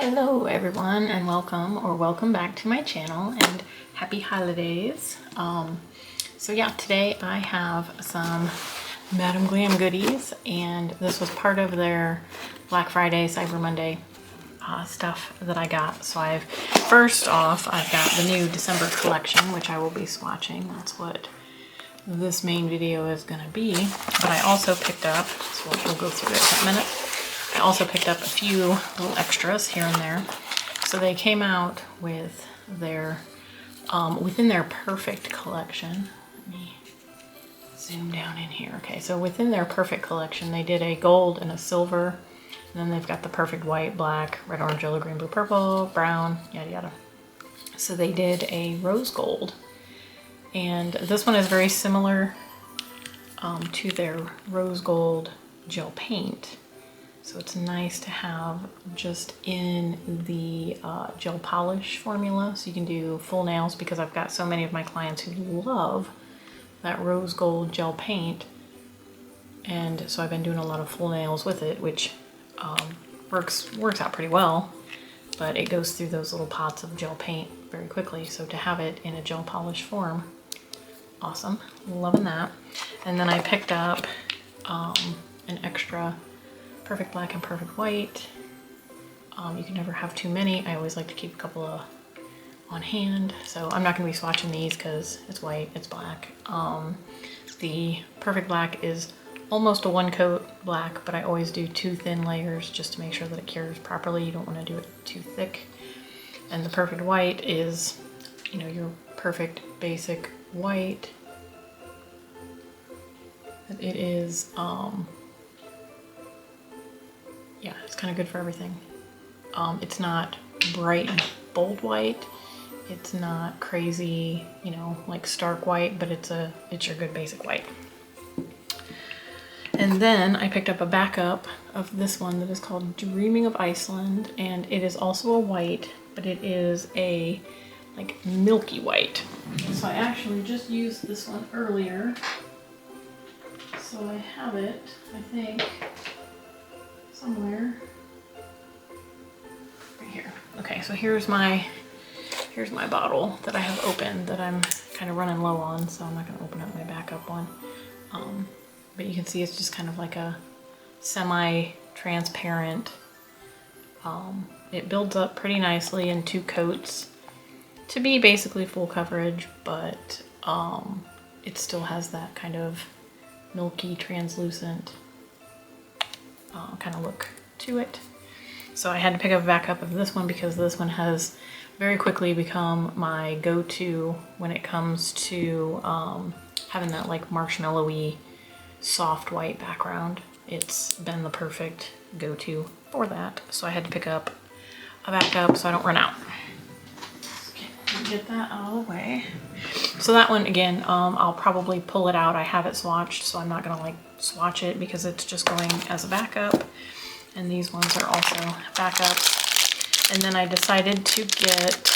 Hello everyone, and welcome back to my channel, and happy holidays. So yeah, today I have some Madam Glam goodies, and this was part of their Black Friday, Cyber Monday stuff that I got. So first off, I've got the new December collection, which I will be swatching. That's what this main video is going to be. But I also picked up, so we'll go through it in a minute. I also picked up a few little extras here and there. So they came out with their, within their Perfect collection. Let me zoom down in here. Okay, so within their Perfect collection, they did a gold and a silver. And then they've got the Perfect white, black, red, orange, yellow, green, blue, purple, brown, yada yada. So they did a rose gold. And this one is very similar to their rose gold gel paint. So it's nice to have just in the gel polish formula. So you can do full nails, because I've got so many of my clients who love that rose gold gel paint. And so I've been doing a lot of full nails with it, which works out pretty well, but it goes through those little pots of gel paint very quickly. So to have it in a gel polish form, awesome, loving that. And then I picked up an extra Perfect black and Perfect white. You can never have too many. I always like to keep a couple of on hand. So I'm not going to be swatching these because it's white, it's black. The Perfect black is almost a one coat black, but I always do 2 thin layers just to make sure that it cures properly. You don't want to do it too thick. And the Perfect white is, you know, your perfect basic white. It is, yeah, it's kind of good for everything. It's not bright and bold white. It's not crazy, you know, like stark white, but it's your good basic white. And then I picked up a backup of this one that is called Dreaming of Iceland, and it is also a white, but it is a like milky white. So I actually just used this one earlier. So I have it, I think, somewhere right here. Okay, so here's my bottle that I have open that I'm kind of running low on, so I'm not going to open up my backup one. But you can see it's just kind of like a semi-transparent. It builds up pretty nicely in 2 coats to be basically full coverage, but it still has that kind of milky, translucent kind of look to it. So I had to pick up a backup of this one because this one has very quickly become my go-to when it comes to having that like marshmallowy soft white background. It's been the perfect go-to for that. So I had to pick up a backup so I don't run out. Get that out of the way. So that one, again, I'll probably pull it out. I have it swatched, so I'm not gonna like swatch it because it's just going as a backup. And these ones are also backups. And then I decided to get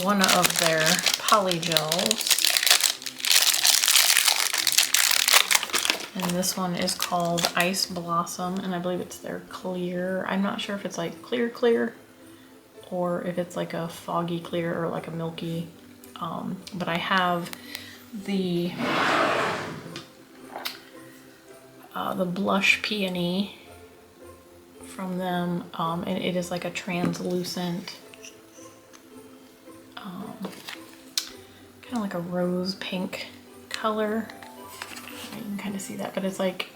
one of their poly gels. And this one is called Ice Blossom, and I believe it's their clear. I'm not sure if it's like clear, or if it's like a foggy clear or like a milky. But I have the blush peony from them, and it is like a translucent, kind of like a rose pink color. You can kind of see that, but it's like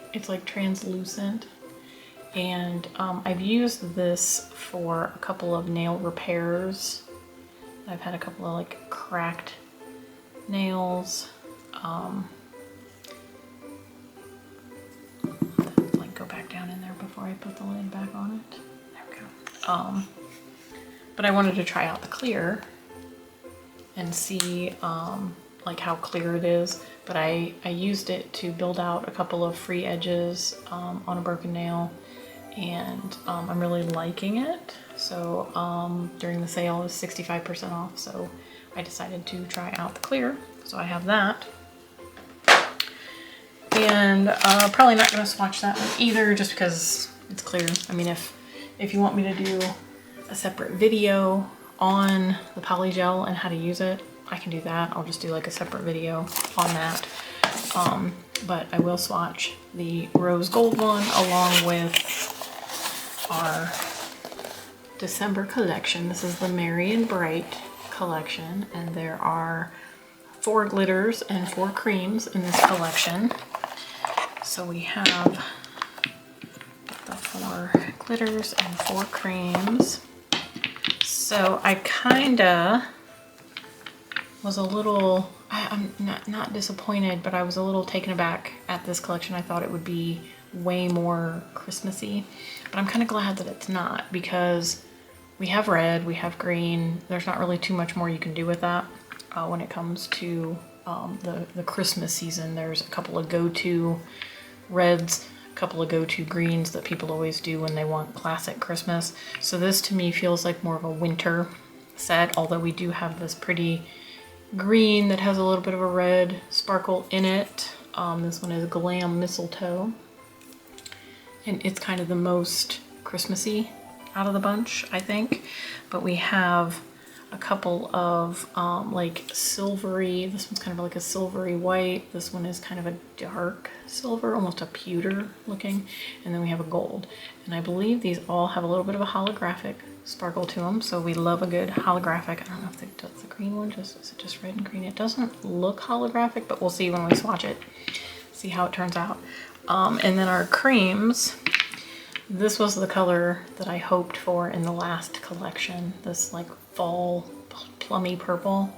translucent. And I've used this for a couple of nail repairs. I've had a couple of like cracked nails. Like go back down in there before I put the lid back on it. There we go. But I wanted to try out the clear and see like how clear it is. But I used it to build out a couple of free edges on a broken nail. And I'm really liking it. So during the sale it was 65% off, so I decided to try out the clear. So I have that. And probably not going to swatch that one either, just because it's clear. I mean, if you want me to do a separate video on the polygel and how to use it, I can do that. I'll just do like a separate video on that. But I will swatch the rose gold one along with our December collection. This is the Merry and Bright collection, and there are 4 glitters and 4 creams in this collection. So we have the 4 glitters and 4 creams. So I kinda was a little, I'm not disappointed, but I was a little taken aback at this collection. I thought it would be way more Christmassy, but I'm kind of glad that it's not, because we have red, we have green. There's not really too much more you can do with that when it comes to the Christmas season. There's a couple of go-to reds, a couple of go-to greens that people always do when they want classic Christmas. So this to me feels like more of a winter set, although we do have this pretty green that has a little bit of a red sparkle in it. This one is Glam Mistletoe, and it's kind of the most Christmassy out of the bunch, I think. But we have a couple of like silvery, this one's kind of like a silvery white, this one is kind of a dark silver, almost a pewter looking, and then we have a gold. And I believe these all have a little bit of a holographic sparkle to them, so we love a good holographic. I don't know if that's the green one, is it just red and green? It doesn't look holographic, but we'll see when we swatch it, see how it turns out. And then our creams, this was the color that I hoped for in the last collection, this like fall plummy purple.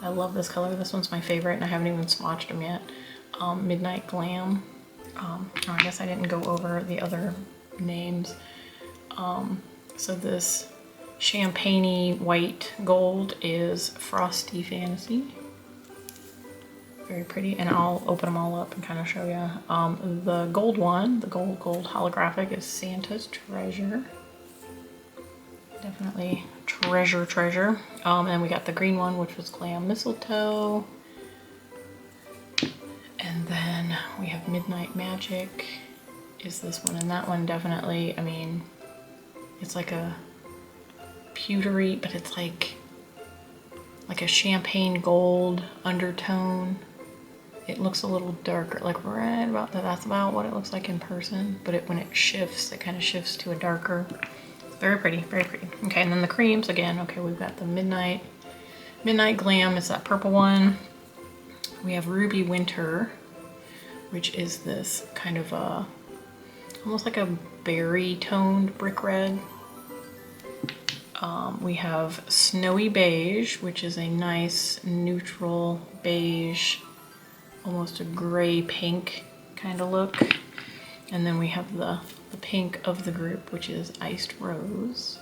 I love this color. This one's my favorite, and I haven't even swatched them yet. Midnight Glam. I guess I didn't go over the other names. So this champagne-y white gold is Frosty Fantasy. Very pretty, and I'll open them all up and kind of show you. The gold one, the gold holographic, is Santa's Treasure. Definitely treasure. And we got the green one, which was Glam Mistletoe. And then we have Midnight Magic is this one, and that one definitely, I mean, it's like a pewtery, but it's like a champagne gold undertone. It looks a little darker, like right about that. That's about what it looks like in person, but when it shifts, it kind of shifts to a darker. Very pretty, very pretty. Okay, and then the creams again. Okay, we've got the Midnight Glam, it's that purple one. We have Ruby Winter, which is this kind of a, almost like a berry toned brick red. We have Snowy Beige, which is a nice neutral beige, almost a gray pink kind of look. And then we have the pink of the group, which is Iced Rose.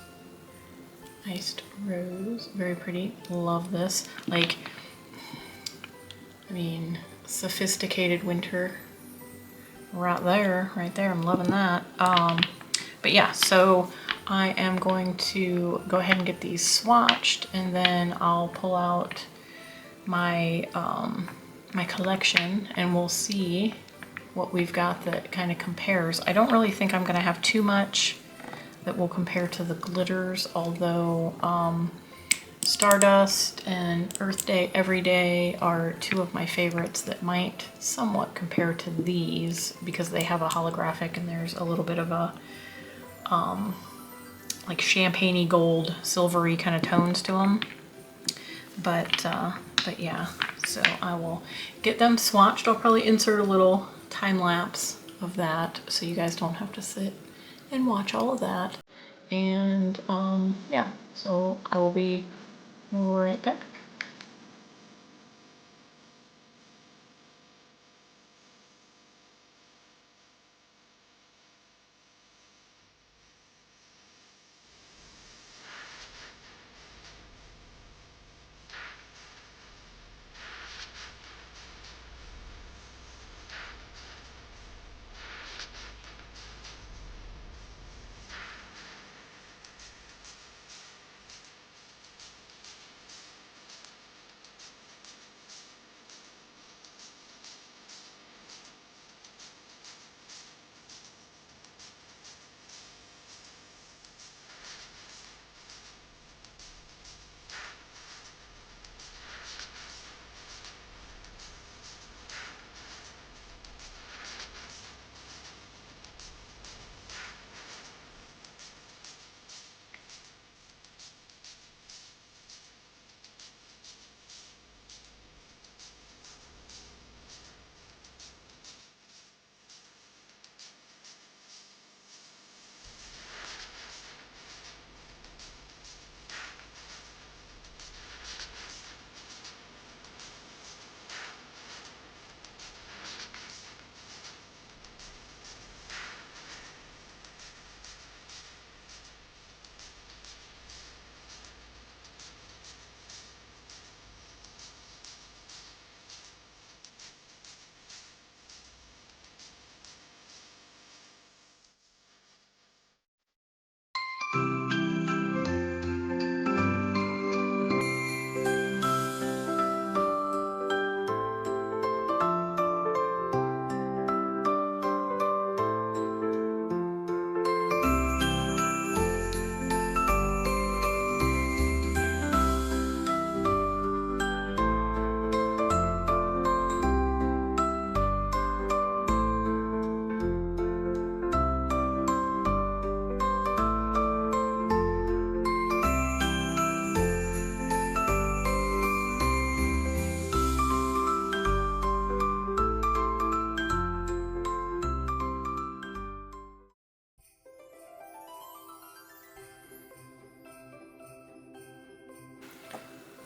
Iced Rose, very pretty. Love this. Like, I mean, sophisticated winter right there. I'm loving that. But yeah, so I am going to go ahead and get these swatched, and then I'll pull out my my collection, and we'll see what we've got that kind of compares. I don't really think I'm gonna have too much that will compare to the glitters, although Stardust and Earth Day Everyday are 2 of my favorites that might somewhat compare to these, because they have a holographic and there's a little bit of a like champagne-y gold, silvery kind of tones to them. But yeah, so I will get them swatched. I'll probably insert a little time lapse of that so you guys don't have to sit and watch all of that. And yeah, so I will be right back.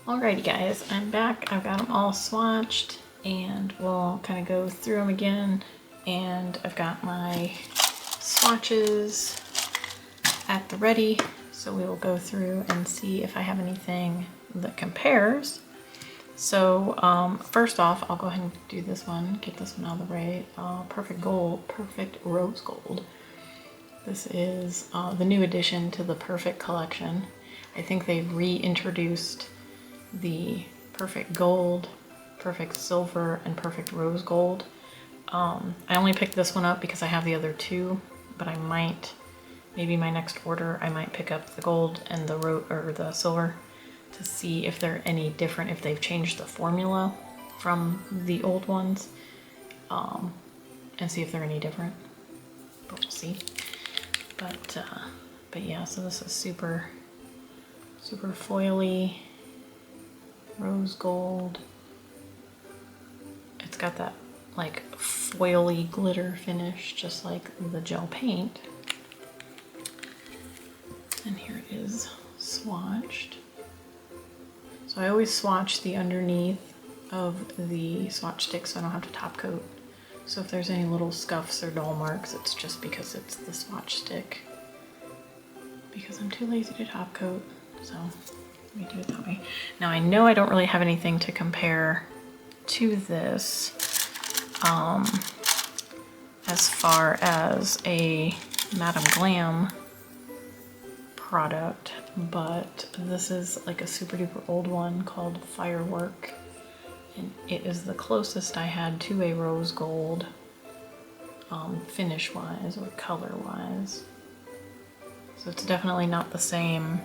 Alrighty guys, I'm back. I've got them all swatched and we'll kind of go through them again. And I've got my swatches at the ready, so we will go through and see if I have anything that compares. So first off, I'll go ahead and do this one, get this one out of the way. Perfect Gold, Perfect Rose Gold. This is the new addition to the Perfect collection. I think they reintroduced the Perfect Gold, Perfect Silver, and Perfect Rose Gold. I only picked this one up because I have the other two, but I might, maybe my next order, I might pick up the gold and the silver to see if they're any different, if they've changed the formula from the old ones, and see if they're any different. But we'll see. But yeah, so this is super foily rose gold. It's got that like foily glitter finish, just like the gel paint. And here it is swatched. So I always swatch the underneath of the swatch stick so I don't have to top coat. So if there's any little scuffs or dull marks, it's just because it's the swatch stick. Because I'm too lazy to top coat, so let me do it that way. Now I know I don't really have anything to compare to this as far as a Madam Glam product, but this is like a super duper old one called Firework, and it is the closest I had to a rose gold finish wise or color wise. So it's definitely not the same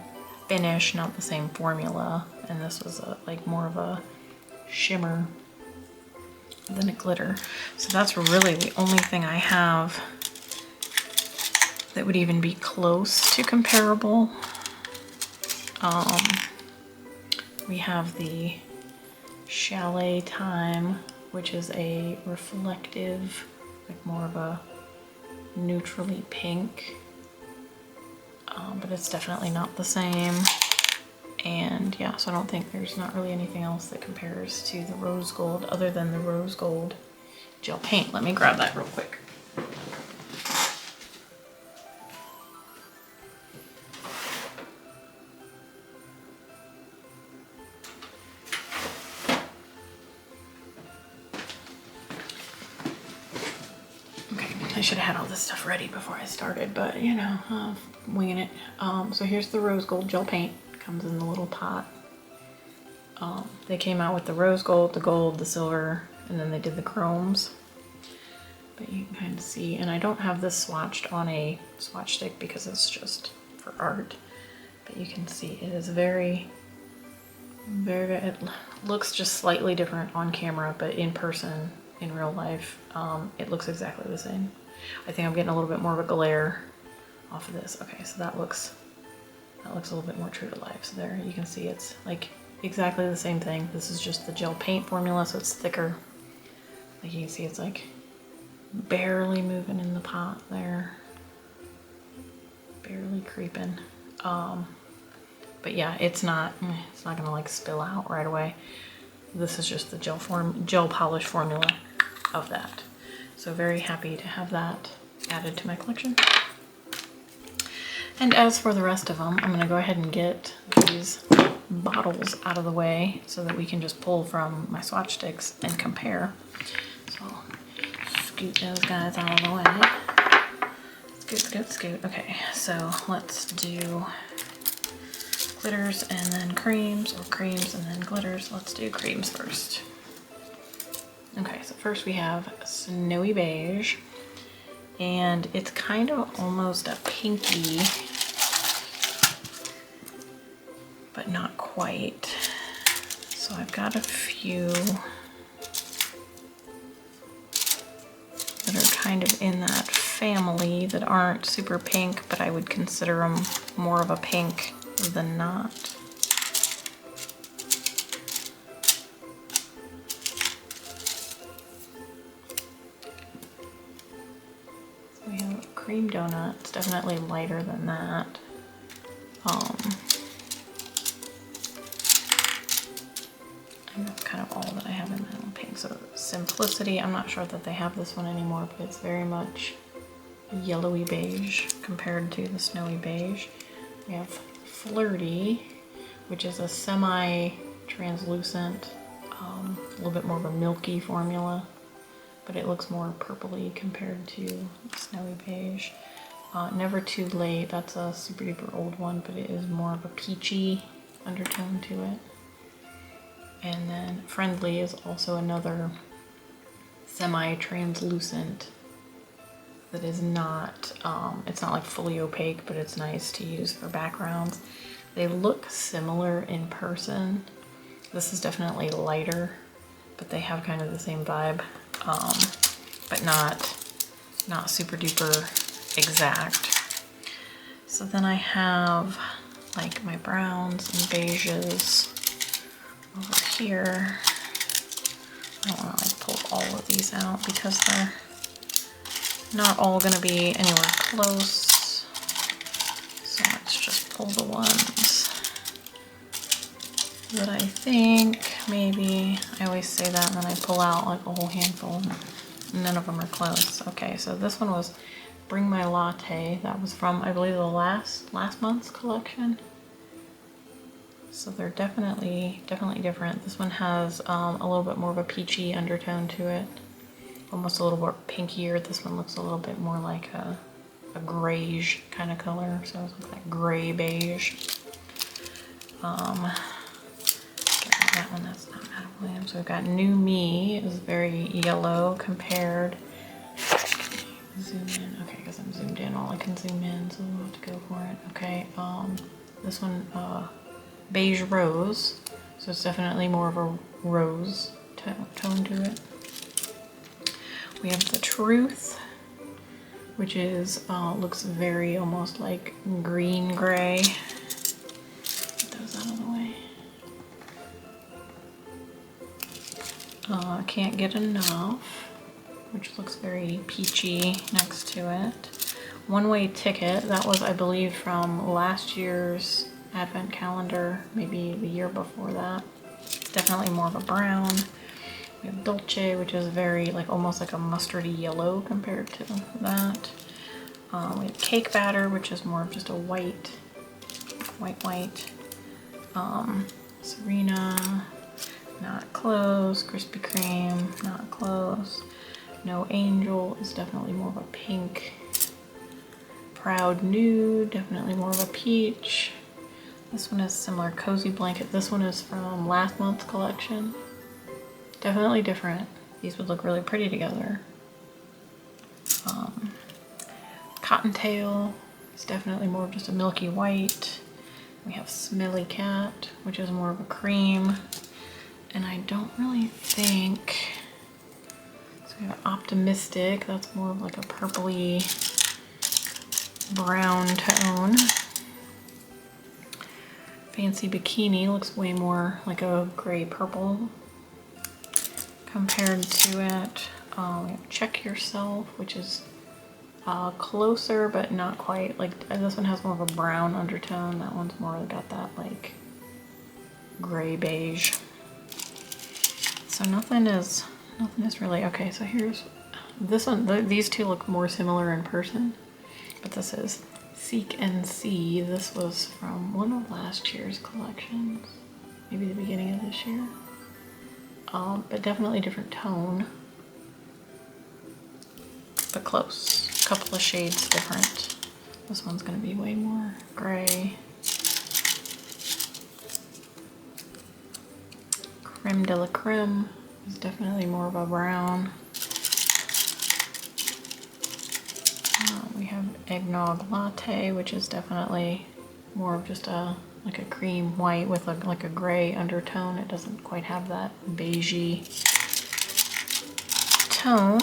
finish, not the same formula, and this was like more of a shimmer than a glitter. So that's really the only thing I have that would even be close to comparable. We have the Chalet Time, which is a reflective, like more of a neutrally pink, but it's definitely not the same. And yeah, so I don't think there's not really anything else that compares to the rose gold other than the rose gold gel paint. Let me grab that real quick. I should have had all this stuff ready before I started, but you know, winging it. So here's the rose gold gel paint. Comes in the little pot. They came out with the rose gold, the silver, and then they did the chromes. But you can kind of see, and I don't have this swatched on a swatch stick because it's just for art. But you can see it is very, it looks just slightly different on camera, but in person, in real life, it looks exactly the same. I think I'm getting a little bit more of a glare off of this. Okay, so that looks a little bit more true to life. So there you can see it's like exactly the same thing. This is just the gel paint formula, so it's thicker. Like you can see it's like barely moving in the pot there. Barely creeping. But yeah, it's not gonna like spill out right away. This is just the gel polish formula of that. So very happy to have that added to my collection. And as for the rest of them, I'm gonna go ahead and get these bottles out of the way so that we can just pull from my swatch sticks and compare. So I'll scoot those guys out of the way. Scoot. Okay, so let's do glitters and then creams, or creams and then glitters. Let's do creams first. Okay, so first we have Snowy Beige, and it's kind of almost a pinky, but not quite. So I've got a few that are kind of in that family that aren't super pink, but I would consider them more of a pink than not. So we have Cream Donut. It's definitely lighter than that. about all that I have in Matte Pink. So Simplicity, I'm not sure that they have this one anymore, but it's very much yellowy beige compared to the snowy beige. We have Flirty, which is a semi-translucent, a little bit more of a milky formula, but it looks more purpley compared to snowy beige. Never Too Late, that's a super duper old one, but it is more of a peachy undertone to it. And then Friendly is also another semi-translucent that is not, it's not like fully opaque, but it's nice to use for backgrounds. They look similar in person. This is definitely lighter, but they have kind of the same vibe, but not super duper exact. So then I have like my browns and beiges over here. I don't want to like pull all of these out because they're not all going to be anywhere close. So let's just pull the ones that I think maybe, I always say that and then I pull out like a whole handful. None of them are close. Okay, so this one was Bring My Latte. That was from, I believe, the last month's collection. So they're definitely different. This one has a little bit more of a peachy undertone to it. Almost a little more pinkier. This one looks a little bit more like a grayish kind of color. So it's like gray beige. That one, that's not Matte Glam. So we've got New Me is very yellow compared. Zoom in. Okay, because I'm zoomed in. All I can zoom in, so we'll have to go for it. Okay, this one, Beige Rose. So it's definitely more of a rose tone to it. We have The Truth, which is, looks very almost like green gray. Get those out of the way. Can't Get Enough, which looks very peachy next to it. One Way Ticket, that was, I believe, from last year's advent calendar, maybe the year before that. It's definitely more of a brown. We have Dolce, which is very, like, almost like a mustardy yellow compared to that. We have Cake Batter, which is more of just a white. Serena, not close. Krispy Kreme, not close. No Angel is definitely more of a pink. Proud Nude, definitely more of a peach. This one is similar. Cozy Blanket. This one is from last month's collection. Definitely different. These would look really pretty together. Cottontail is definitely more of just a milky white. We have Smelly Cat, which is more of a cream. And I don't really think... So we have Optimistic, that's more of like a purpley brown tone. Fancy Bikini looks way more like a gray purple compared to it. We have Check Yourself, which is closer but not quite. Like this one has more of a brown undertone. That one's more got that like gray beige. So nothing is really okay. So here's this one. These two look more similar in person, but this is Seek and See. This was from one of last year's collections, maybe the beginning of this year. But definitely different tone, but close. A couple of shades different. This one's gonna be way more gray. Creme de la Creme is definitely more of a brown. We have Eggnog Latte, which is definitely more of just like a cream white with like a gray undertone. It doesn't quite have that beigey tone.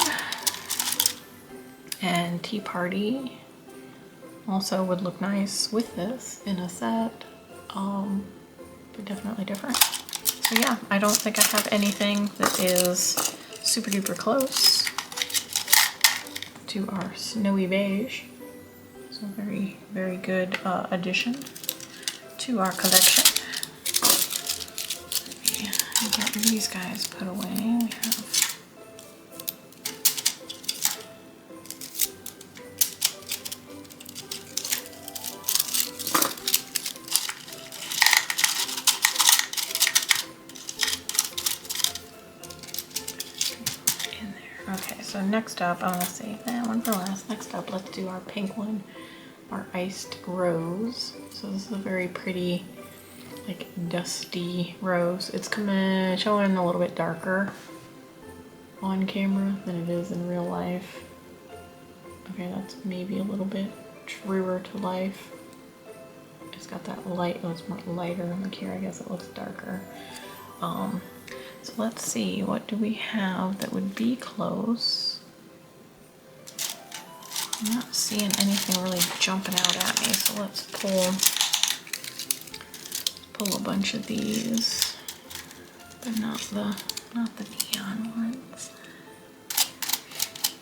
And Tea Party also would look nice with this in a set, but definitely different. So yeah, I don't think I have anything that is super duper close to our snowy beige. So very, very good addition to our collection. Let me Get these guys put away. We have in there. Okay, so next up, I'm gonna save that one for last. Next up, let's do our pink one, our iced rose. So this is a very pretty, like dusty rose. It's showing a little bit darker on camera than it is in real life. Okay, that's maybe a little bit truer to life. It's got that light, oh, it's more lighter. Look here, I guess it looks darker. So let's see, what do we have that would be close? I'm not seeing anything really jumping out at me, so let's pull a bunch of these, but not the neon ones.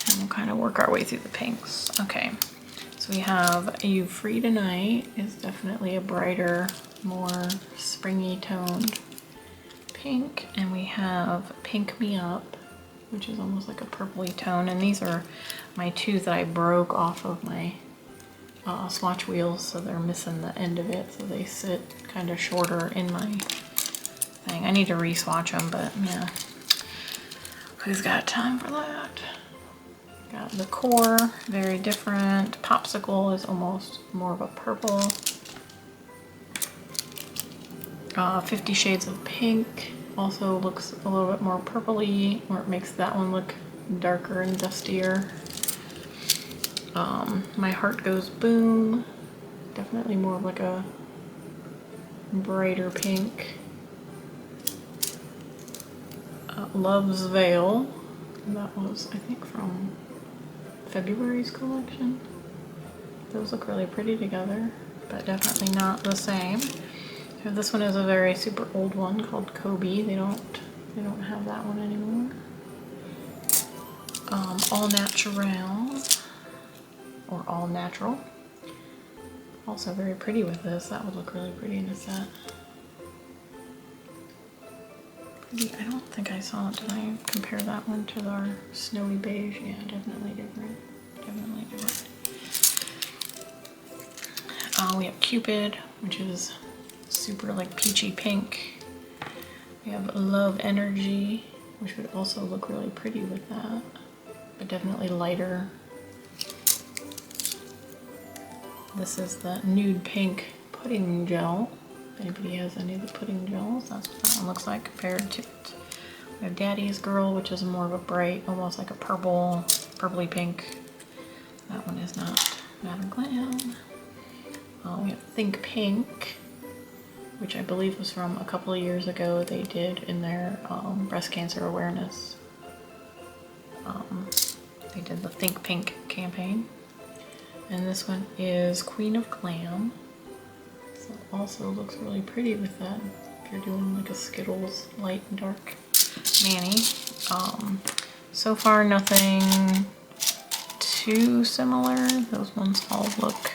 And we'll kind of work our way through the pinks. Okay, so we have You Free Tonight is definitely a brighter, more springy toned pink, and we have Pink Me Up, which is almost like a purpley tone, and these are my two that I broke off of my swatch wheels, so they're missing the end of it, so they sit kind of shorter in my thing. I need to re-swatch them, but yeah, who's got time for that? Got the core, very different. Popsicle is almost more of a purple. 50 Shades of Pink also looks a little bit more purpley, or it makes that one look darker and dustier. My Heart Goes Boom, definitely more of like a brighter pink. Love's Veil, that was I think from February's collection. Those look really pretty together, but definitely not the same. So this one is a very super old one called Kobe. They don't have that one anymore. All Natural, or All Natural. Also very pretty with this. That would look really pretty in a set. Pretty, I don't think I saw it. Did I compare that one to our Snowy Beige? Yeah, definitely different. Definitely different. We have Cupid, which is super like peachy pink. We have Love Energy, which would also look really pretty with that, but definitely lighter. This is the Nude Pink Pudding Gel. If anybody has any of the pudding gels, that's what that one looks like compared to it. We have Daddy's Girl, which is more of a bright, almost like a purpley pink. That one is not Madam Glam. We have Think Pink, which I believe was from a couple of years ago. They did in their breast cancer awareness. They did the Think Pink campaign. And this one is Queen of Glam. So it also looks really pretty with that, if you're doing like a Skittles light and dark mani. So far nothing too similar. Those ones all look.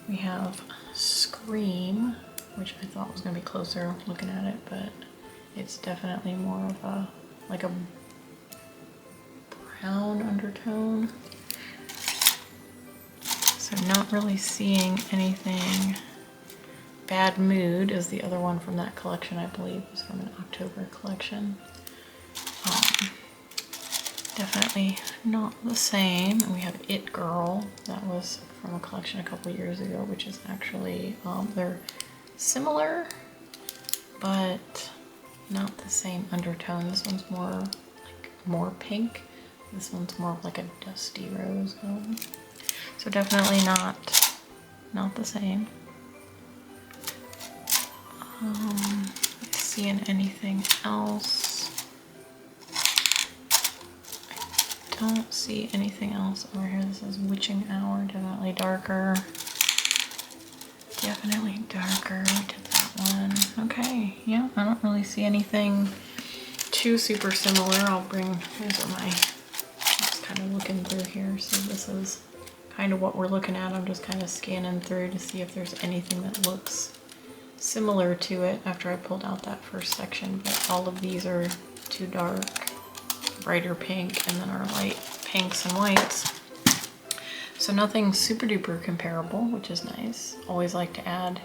We have Scream, which I thought was going to be closer looking at it, but it's definitely more of a, like a brown undertone. So not really seeing anything. Bad Mood is the other one from that collection, I believe. It was from an October collection. Definitely not the same. And we have It Girl. That was from a collection a couple years ago, which is actually, they're similar, but not the same undertone. This one's more pink. This one's more of like a dusty rose color. So definitely not the same. Seeing anything else? I don't see anything else over here. This is Witching Hour, definitely darker. Definitely darker. We did that one. Okay, yeah, I don't really see anything too super similar. Here's my, just kind of looking through here. So this is kind of what we're looking at. I'm just kind of scanning through to see if there's anything that looks similar to it after I pulled out that first section, but all of these are too dark, brighter pink, and then our light pinks and whites. So nothing super duper comparable, which is nice. Always like to add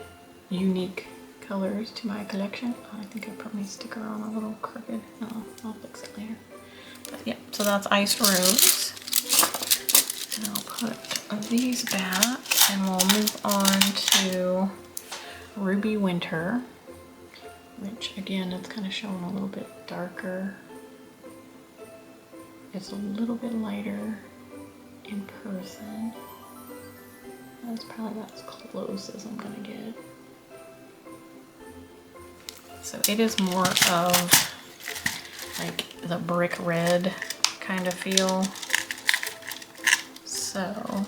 unique colors to my collection. Oh, I think I put my sticker on a little crooked. Oh, I'll fix it later. But yeah, so that's Ice Rose. And I'll put these back and we'll move on to Ruby Winter, which again, it's kind of showing a little bit darker. It's a little bit lighter in person. That's probably about as close as I'm gonna get. So it is more of like the brick red kind of feel. So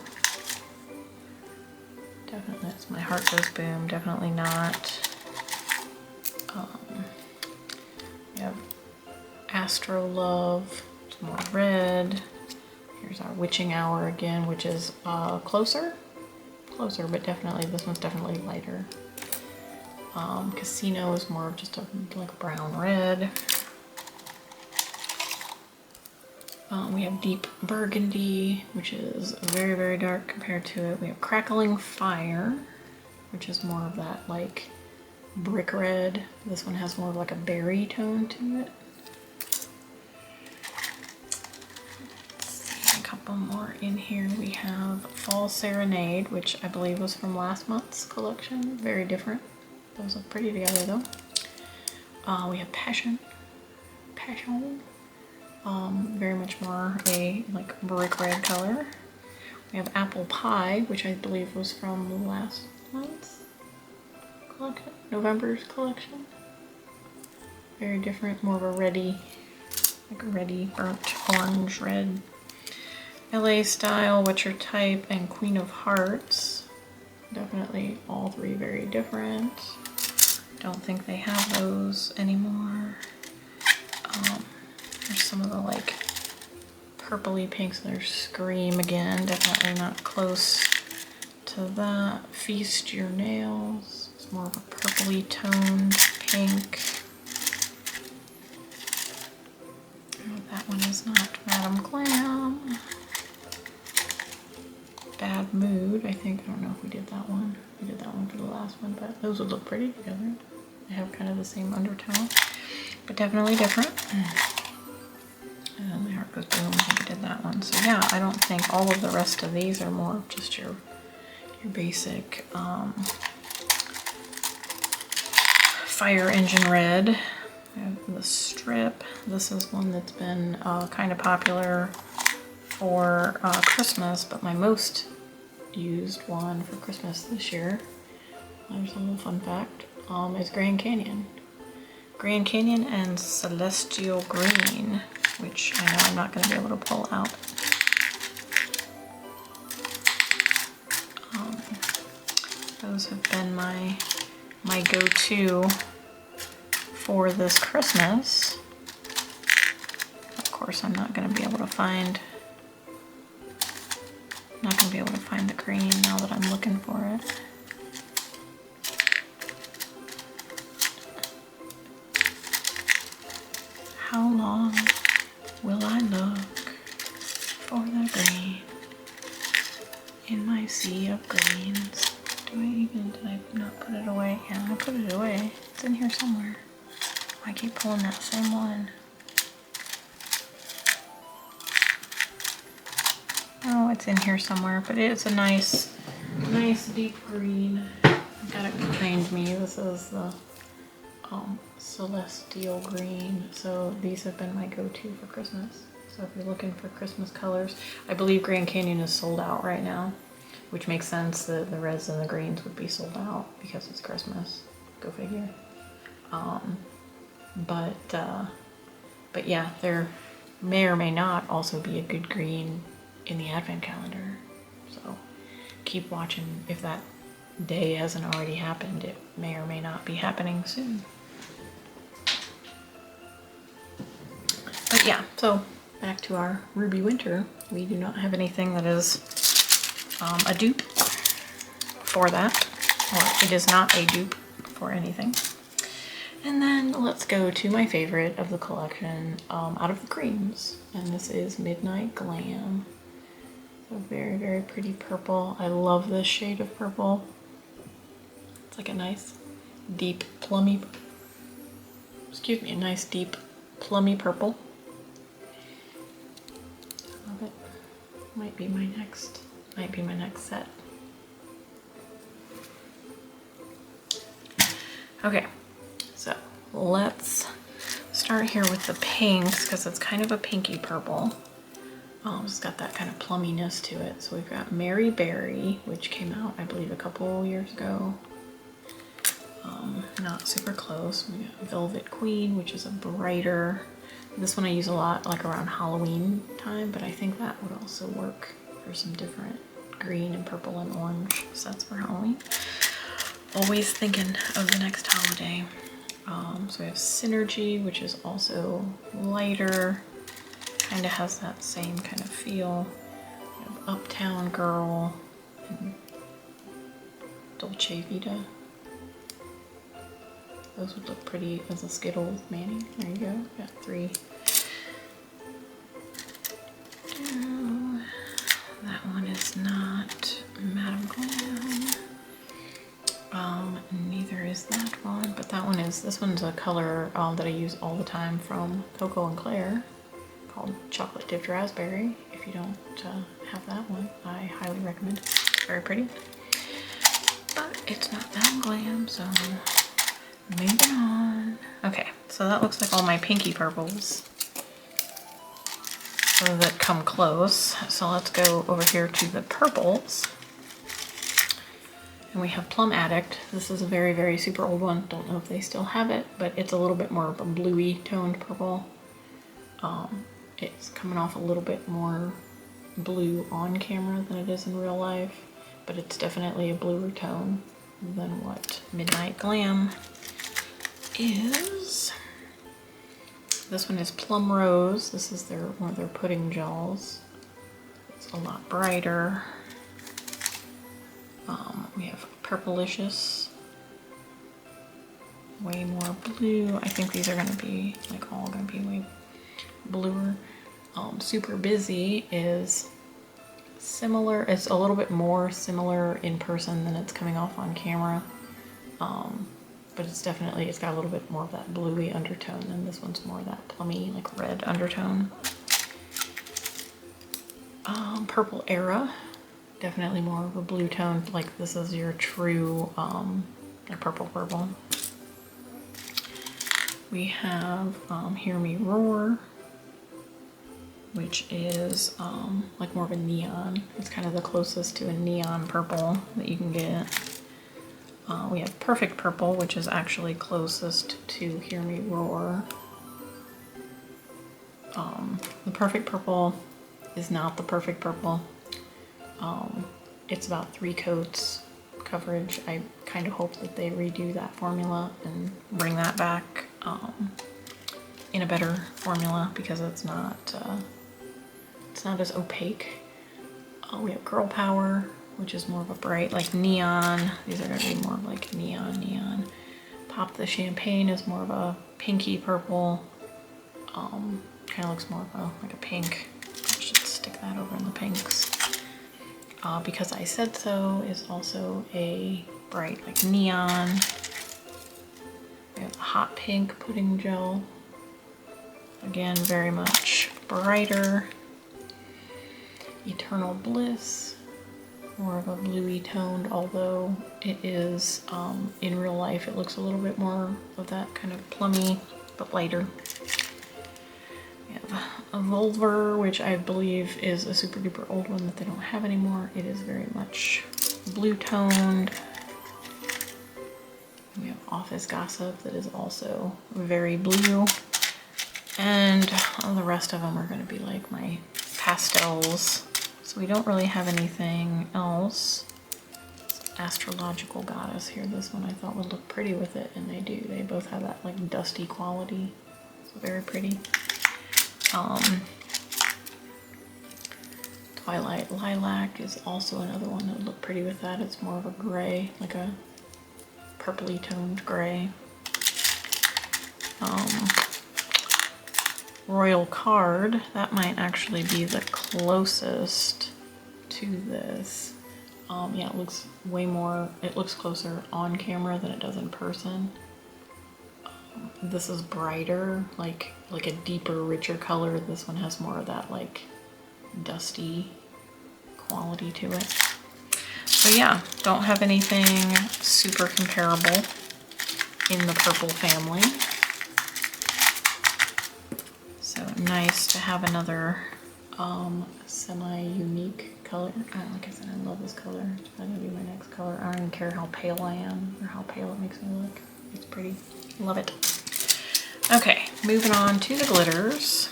definitely, that's My Heart Goes Boom, definitely not. We have Astro Love, it's more red. Here's our Witching Hour again, which is closer, but definitely, this one's definitely lighter. Casino is more of just a like brown red. We have Deep Burgundy, which is very, very dark compared to it. We have Crackling Fire, which is more of that like brick red. This one has more of like a berry tone to it. A couple more in here. We have Fall Serenade, which I believe was from last month's collection. Very different. Those look pretty together though. We have Passion. Very much more a like brick red color. We have Apple Pie, which I believe was from last month's collection, November's collection. Very different, more of a reddy, like a reddy burnt orange red. LA Style, What's Your Type, and Queen of Hearts. Definitely all three very different. Don't think they have those anymore. There's some of the like purpley pinks. There's Scream again, definitely not close to that. Feast Your Nails. It's more of a purpley toned pink. Oh, that one is not Madam Glam. Bad Mood, I think. I don't know if we did that one. We did that one for the last one, but those would look pretty together. They have kind of the same undertone, but definitely different. My Heart Goes Boom, I think we did that one. So yeah, I don't think all of the rest of these are more just your basic Fire Engine Red. We have the Strip. This is one that's been kind of popular for Christmas, but my most used one for Christmas this year, there's a little fun fact, is Grand Canyon. Grand Canyon and Celestial Green, which I know I'm not going to be able to pull out. Those have been my go-to for this Christmas. Of course, I'm not going to be able to find the green now that I'm looking for it. How long will I look for the green in my sea of greens? Did I not put it away? Yeah, I put it away. It's in here somewhere. I keep pulling that same one. Oh, it's in here somewhere, but it's a nice deep green. I've got it behind me. This is the Celestial Green. So these have been my go-to for Christmas. So if you're looking for Christmas colors, I believe Grand Canyon is sold out right now, which makes sense. The reds and the greens would be sold out because it's Christmas. Go figure. But yeah, there may or may not also be a good green in the advent calendar. So keep watching. If that day hasn't already happened, it may or may not be happening soon. But yeah, so back to our Ruby Winter. We do not have anything that is a dupe for that, or it is not a dupe for anything. And then let's go to my favorite of the collection out of the creams. And this is Midnight Glam. So very, very pretty purple. I love this shade of purple. It's like a nice deep plummy, excuse me, a nice deep plummy purple. Love it. Might be my next set. Okay, so let's start here with the pinks because it's kind of a pinky purple. It's got that kind of plumminess to it. So we've got Mary Berry, which came out, I believe, a couple years ago. Not super close. We got Velvet Queen, which is a brighter. This one I use a lot like around Halloween time, but I think that would also work for some different green and purple and orange sets for Halloween. Always thinking of the next holiday. So we have Synergy, which is also lighter. Kind of has that same kind of feel. We have Uptown Girl and Dolce Vita. Those would look pretty as a Skittle with Manny. There you go. Got 3. That one is not Madam Glam. Neither is that one, but that one is, this one's a color that I use all the time from Coco and Claire called Chocolate Dipped Raspberry. If you don't have that one, I highly recommend it. It's very pretty, but it's not Madam Glam, so moving on. Okay, so that looks like all my pinky purples that come close. So let's go over here to the purples. And we have Plum Addict. This is a very, very super old one. Don't know if they still have it, but it's a little bit more of a bluey toned purple. It's coming off a little bit more blue on camera than it is in real life, but it's definitely a bluer tone than what Midnight Glam is. This one is Plum Rose. This is one of their pudding gels. It's a lot brighter. We have Purplicious, way more blue. I think these are going to be like all going to be way bluer. Super Busy is similar. It's a little bit more similar in person than it's coming off on camera. But it's definitely, it's got a little bit more of that bluey undertone, and this one's more of that plummy, like red undertone. Purple Era. Definitely more of a blue tone, like this is your true like purple. We have Hear Me Roar, which is like more of a neon. It's kind of the closest to a neon purple that you can get. We have Perfect Purple, which is actually closest to Hear Me Roar. The Perfect Purple is not the Perfect Purple. It's about 3 coats coverage. I kind of hope that they redo that formula and bring that back in a better formula because it's not as opaque. We have Girl Power, which is more of a bright, like neon. These are going to be more like neon. Pop the Champagne is more of a pinky purple. Kind of looks more of like a pink. I should stick that over in the pinks. Because I Said So is also a bright, like neon. We have a Hot Pink Pudding Gel. Again, very much brighter. Eternal Bliss, more of a bluey toned, although it is, in real life, it looks a little bit more of that kind of plummy, but lighter. We have a Volver, which I believe is a super duper old one that they don't have anymore. It is very much blue toned. We have Office Gossip that is also very blue. And all the rest of them are going to be like my pastels. So we don't really have anything else. Astrological Goddess here. This one I thought would look pretty with it, and they do. They both have that like dusty quality. So very pretty. Twilight Lilac is also another one that would look pretty with that. It's more of a gray, like a purpley toned gray. Royal Card, that might actually be the closest to this. Yeah, it looks way more, it looks closer on camera than it does in person. This is brighter, like a deeper, richer color. This one has more of that like dusty quality to it. So yeah, don't have anything super comparable in the purple family. So nice to have another semi-unique color. Like I said, I love this color. It's probably gonna be my next color. I don't even care how pale I am or how pale it makes me look. It's pretty. Love it. Okay, moving on to the glitters.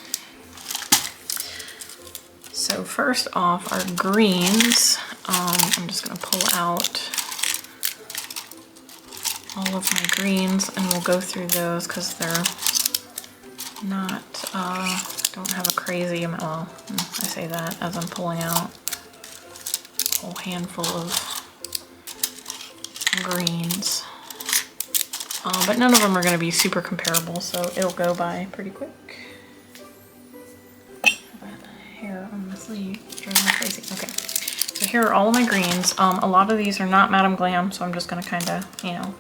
So first off, our greens. I'm just gonna pull out all of my greens and we'll go through those because they're not, don't have a crazy amount. Well, I say that as I'm pulling out a whole handful of greens. But none of them are going to be super comparable, so it'll go by pretty quick. Hair on the sleeve is driving me crazy. Okay, so here are all of my greens. A lot of these are not Madam Glam, so I'm just going to kind of, you know,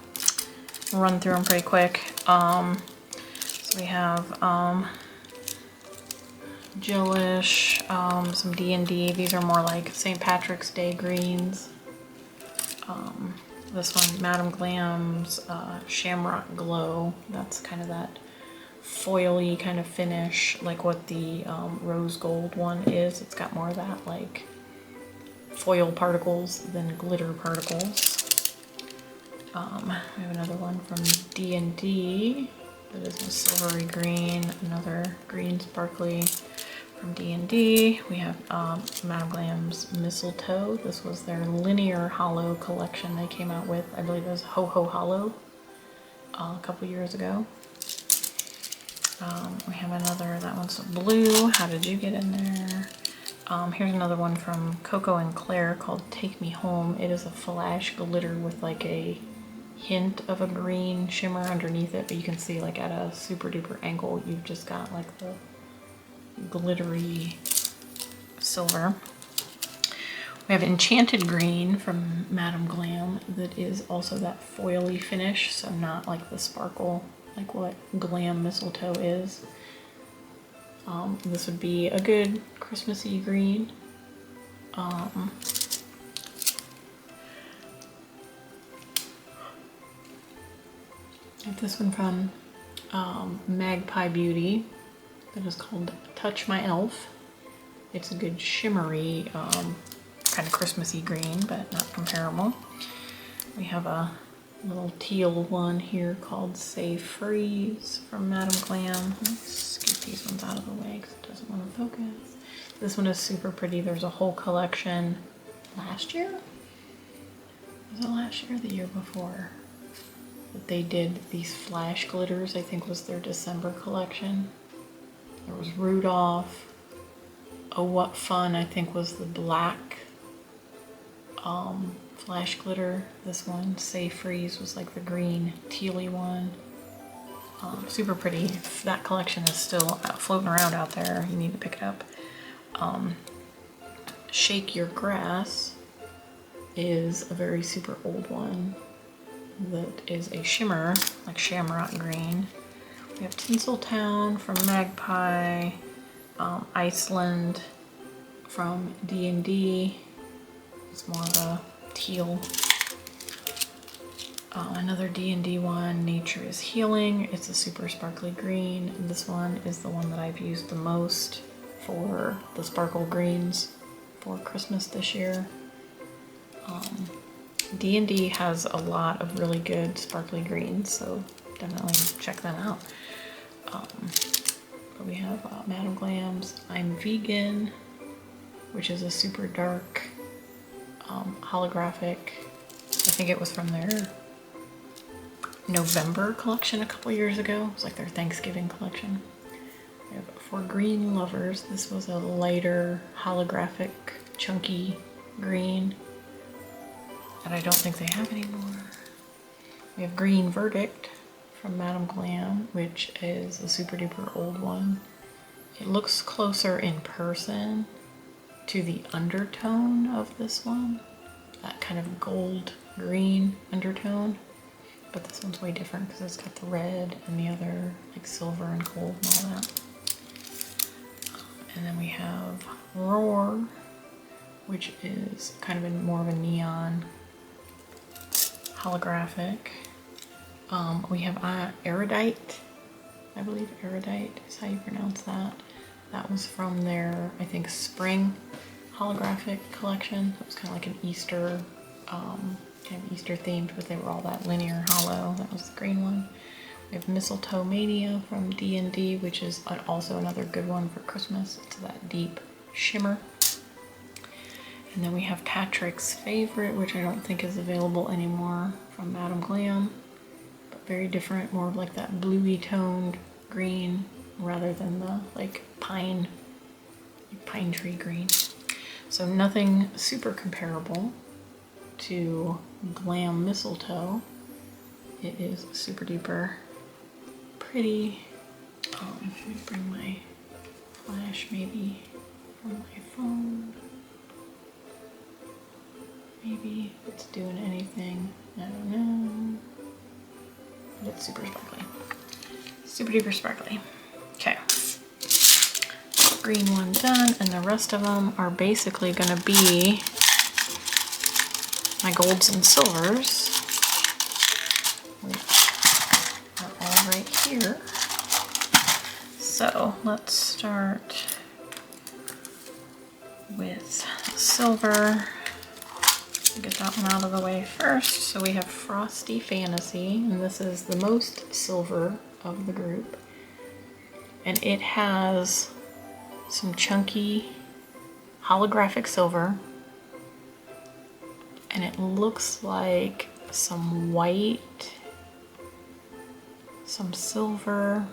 run through them pretty quick. So we have Jillish, some D&D. These are more like St. Patrick's Day greens. This one, Madam Glam's Shamrock Glow. That's kind of that foily kind of finish, like what the rose gold one is. It's got more of that like foil particles than glitter particles. We have another one from D&D. That is a silvery green, another green sparkly from D&D. We have Madam Glam's Mistletoe. This was their linear hollow collection they came out with. I believe it was Ho Ho Hollow a couple years ago. We have another, that one's blue. How did you get in there? Here's another one from Coco and Claire called Take Me Home. It is a flash glitter with like a hint of a green shimmer underneath it, but you can see like at a super duper angle you've just got like the glittery silver. We have Enchanted Green from Madam Glam that is also that foily finish, so not like the sparkle like what Glam Mistletoe is. This would be a good Christmassy green. This one from Magpie Beauty that is called Touch My Elf. It's a good shimmery kind of Christmassy green, but not comparable. We have a little teal one here called Say Freeze from Madam Glam. Let's scoot these ones out of the way because it doesn't want to focus. This one is super pretty. There's a whole collection last year? Was it last year or the year before? They did these flash glitters, I think was their December collection. There was Rudolph. Oh What Fun, I think was the black flash glitter. This one, Say Freeze, was like the green tealy one. Super pretty. If that collection is still floating around out there, you need to pick it up. Shake Your Grass is a very super old one that is a shimmer, like shamrock green. We have Tinseltown from Magpie, Iceland from D&D. It's more of a teal. Another D&D one, Nature is Healing. It's a super sparkly green. This one is the one that I've used the most for the sparkle greens for Christmas this year. D&D has a lot of really good sparkly greens, so definitely check them out. But we have Madam Glam's I'm Vegan, which is a super dark holographic. I think it was from their November collection a couple years ago. It was like their Thanksgiving collection. We have For Green Lovers. This was a lighter holographic chunky green that I don't think they have anymore. We have Green Verdict from Madam Glam, which is a super duper old one. It looks closer in person to the undertone of this one, that kind of gold green undertone, but this one's way different because it's got the red and the other like silver and gold and all that. And then we have Roar, which is kind of more of a neon holographic. We have Erudite, I believe Erudite is how you pronounce that. That was from their, I think, spring holographic collection. It was kind of like an Easter, kind of Easter themed, but they were all that linear hollow. That was the green one. We have Mistletoe Mania from D&D, which is also another good one for Christmas. It's that deep shimmer. And then we have Patrick's Favorite, which I don't think is available anymore, from Madam Glam. But very different, more of like that bluey toned green rather than the like pine tree green. So nothing super comparable to Glam Mistletoe. It is super duper pretty. Let me bring my flash maybe from my phone. Maybe it's doing anything, I don't know. But it's super sparkly. Super duper sparkly. Okay. Green one done, and the rest of them are basically gonna be my golds and silvers, which are all right here. So let's start with silver. Get that one out of the way first. So we have Frosty Fantasy, and this is the most silver of the group. And it has some chunky holographic silver, and it looks like some white, some silver,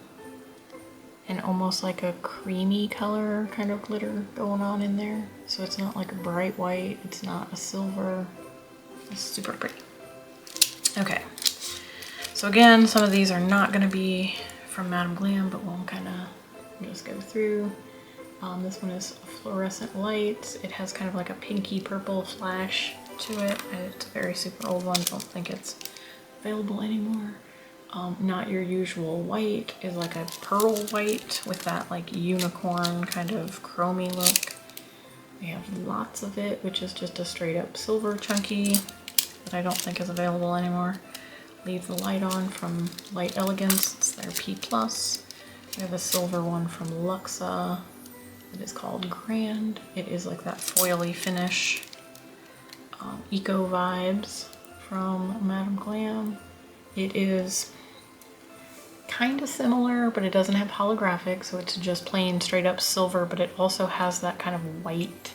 and almost like a creamy color kind of glitter going on in there. So it's not like a bright white, it's not a silver. It's super pretty. Okay, so again, some of these are not gonna be from Madam Glam, but we'll kind of just go through. This one is Fluorescent Lights. It has kind of like a pinky purple flash to it. It's a very super old one, don't think it's available anymore. Not Your Usual White is like a pearl white with that like unicorn kind of chromy look. We have Lots of It, which is just a straight up silver chunky that I don't think is available anymore. Leave the Light On from Light Elegance, it's their P+. We have a silver one from Luxa. It is called Grand. It is like that foily finish. Eco Vibes from Madam Glam. It is kind of similar, but it doesn't have holographic, so it's just plain straight up silver, but it also has that kind of white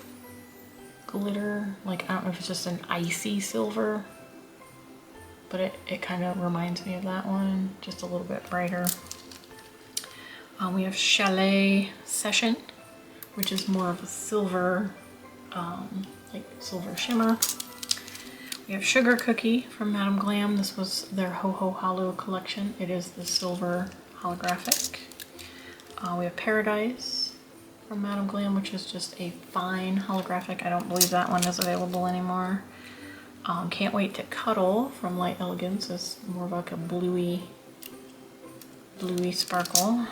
glitter. Like, I don't know if it's just an icy silver, but it kind of reminds me of that one, just a little bit brighter. We have Chalet Session, which is more of a silver, like silver shimmer. We have Sugar Cookie from Madam Glam. This was their Ho Ho Hollow collection. It is the silver holographic. We have Paradise from Madam Glam, which is just a fine holographic. I don't believe that one is available anymore. Can't Wait to Cuddle from Light Elegance is more of like a bluey sparkle.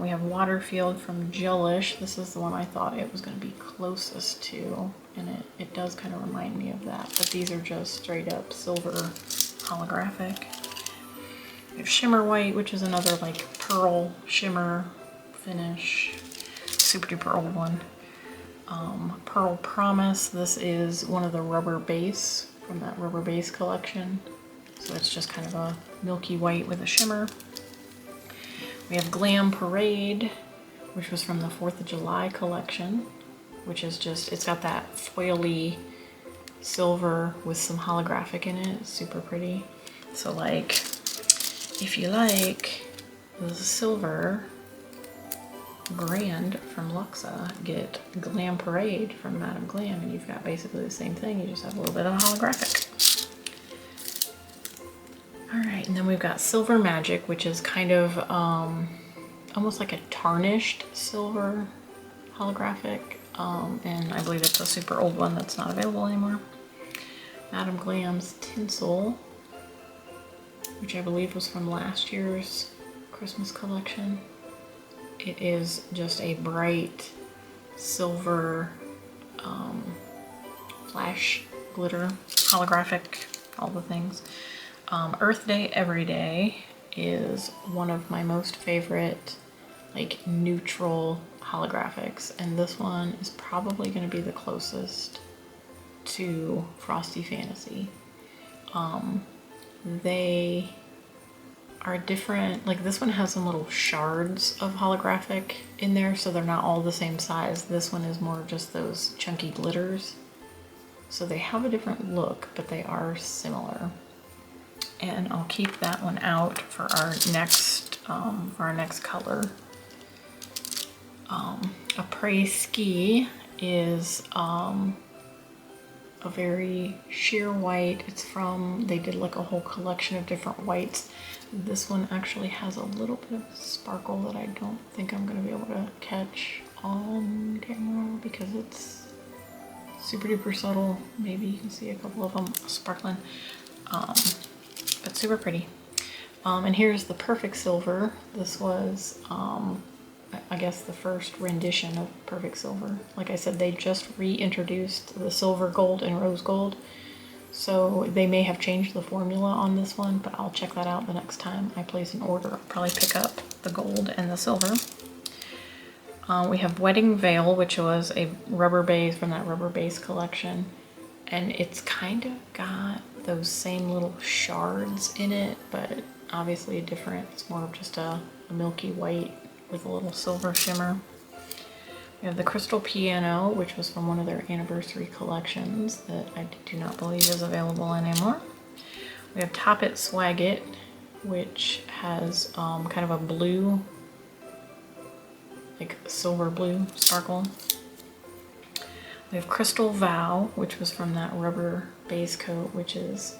We have Waterfield from Jellish. This is the one I thought it was going to be closest to, and it does kind of remind me of that, but these are just straight up silver holographic. We have Shimmer White, which is another like pearl shimmer finish, super duper old one. Pearl Promise, this is one of the rubber base from that rubber base collection, so it's just kind of a milky white with a shimmer. We have Glam Parade, which was from the 4th of July collection, which is just, it's got that foily silver with some holographic in it. It's super pretty. So like, if you like the silver Grand from Luxa, get Glam Parade from Madam Glam, and you've got basically the same thing, you just have a little bit of holographic. All right, and then we've got Silver Magic, which is kind of almost like a tarnished silver holographic. And I believe it's a super old one that's not available anymore. Madam Glam's Tinsel, which I believe was from last year's Christmas collection. It is just a bright silver flash glitter, holographic, all the things. Earth Day Every Day is one of my most favorite like neutral holographics, and this one is probably going to be the closest to Frosty Fantasy. They are different. Like this one has some little shards of holographic in there, so they're not all the same size. This one is more just those chunky glitters. So they have a different look, but they are similar. And I'll keep that one out for our next color. Après Ski is a very sheer white. It's from, they did like a whole collection of different whites. This one actually has a little bit of sparkle that I don't think I'm going to be able to catch on camera because it's super duper subtle. Maybe you can see a couple of them sparkling, but super pretty. And here's the Perfect Silver. This was I guess the first rendition of Perfect Silver. Like I said, they just reintroduced the silver, gold, and rose gold. So they may have changed the formula on this one, but I'll check that out the next time I place an order. I'll probably pick up the gold and the silver. We have Wedding Veil, which was a rubber base from that rubber base collection. And it's kind of got those same little shards in it, but obviously different. It's more of just a milky white with a little silver shimmer. We have the Crystal Piano, which was from one of their anniversary collections that I do not believe is available anymore. We have Top It Swag It, which has kind of a blue, like silver blue sparkle. We have Crystal Vow, which was from that rubber base coat, which is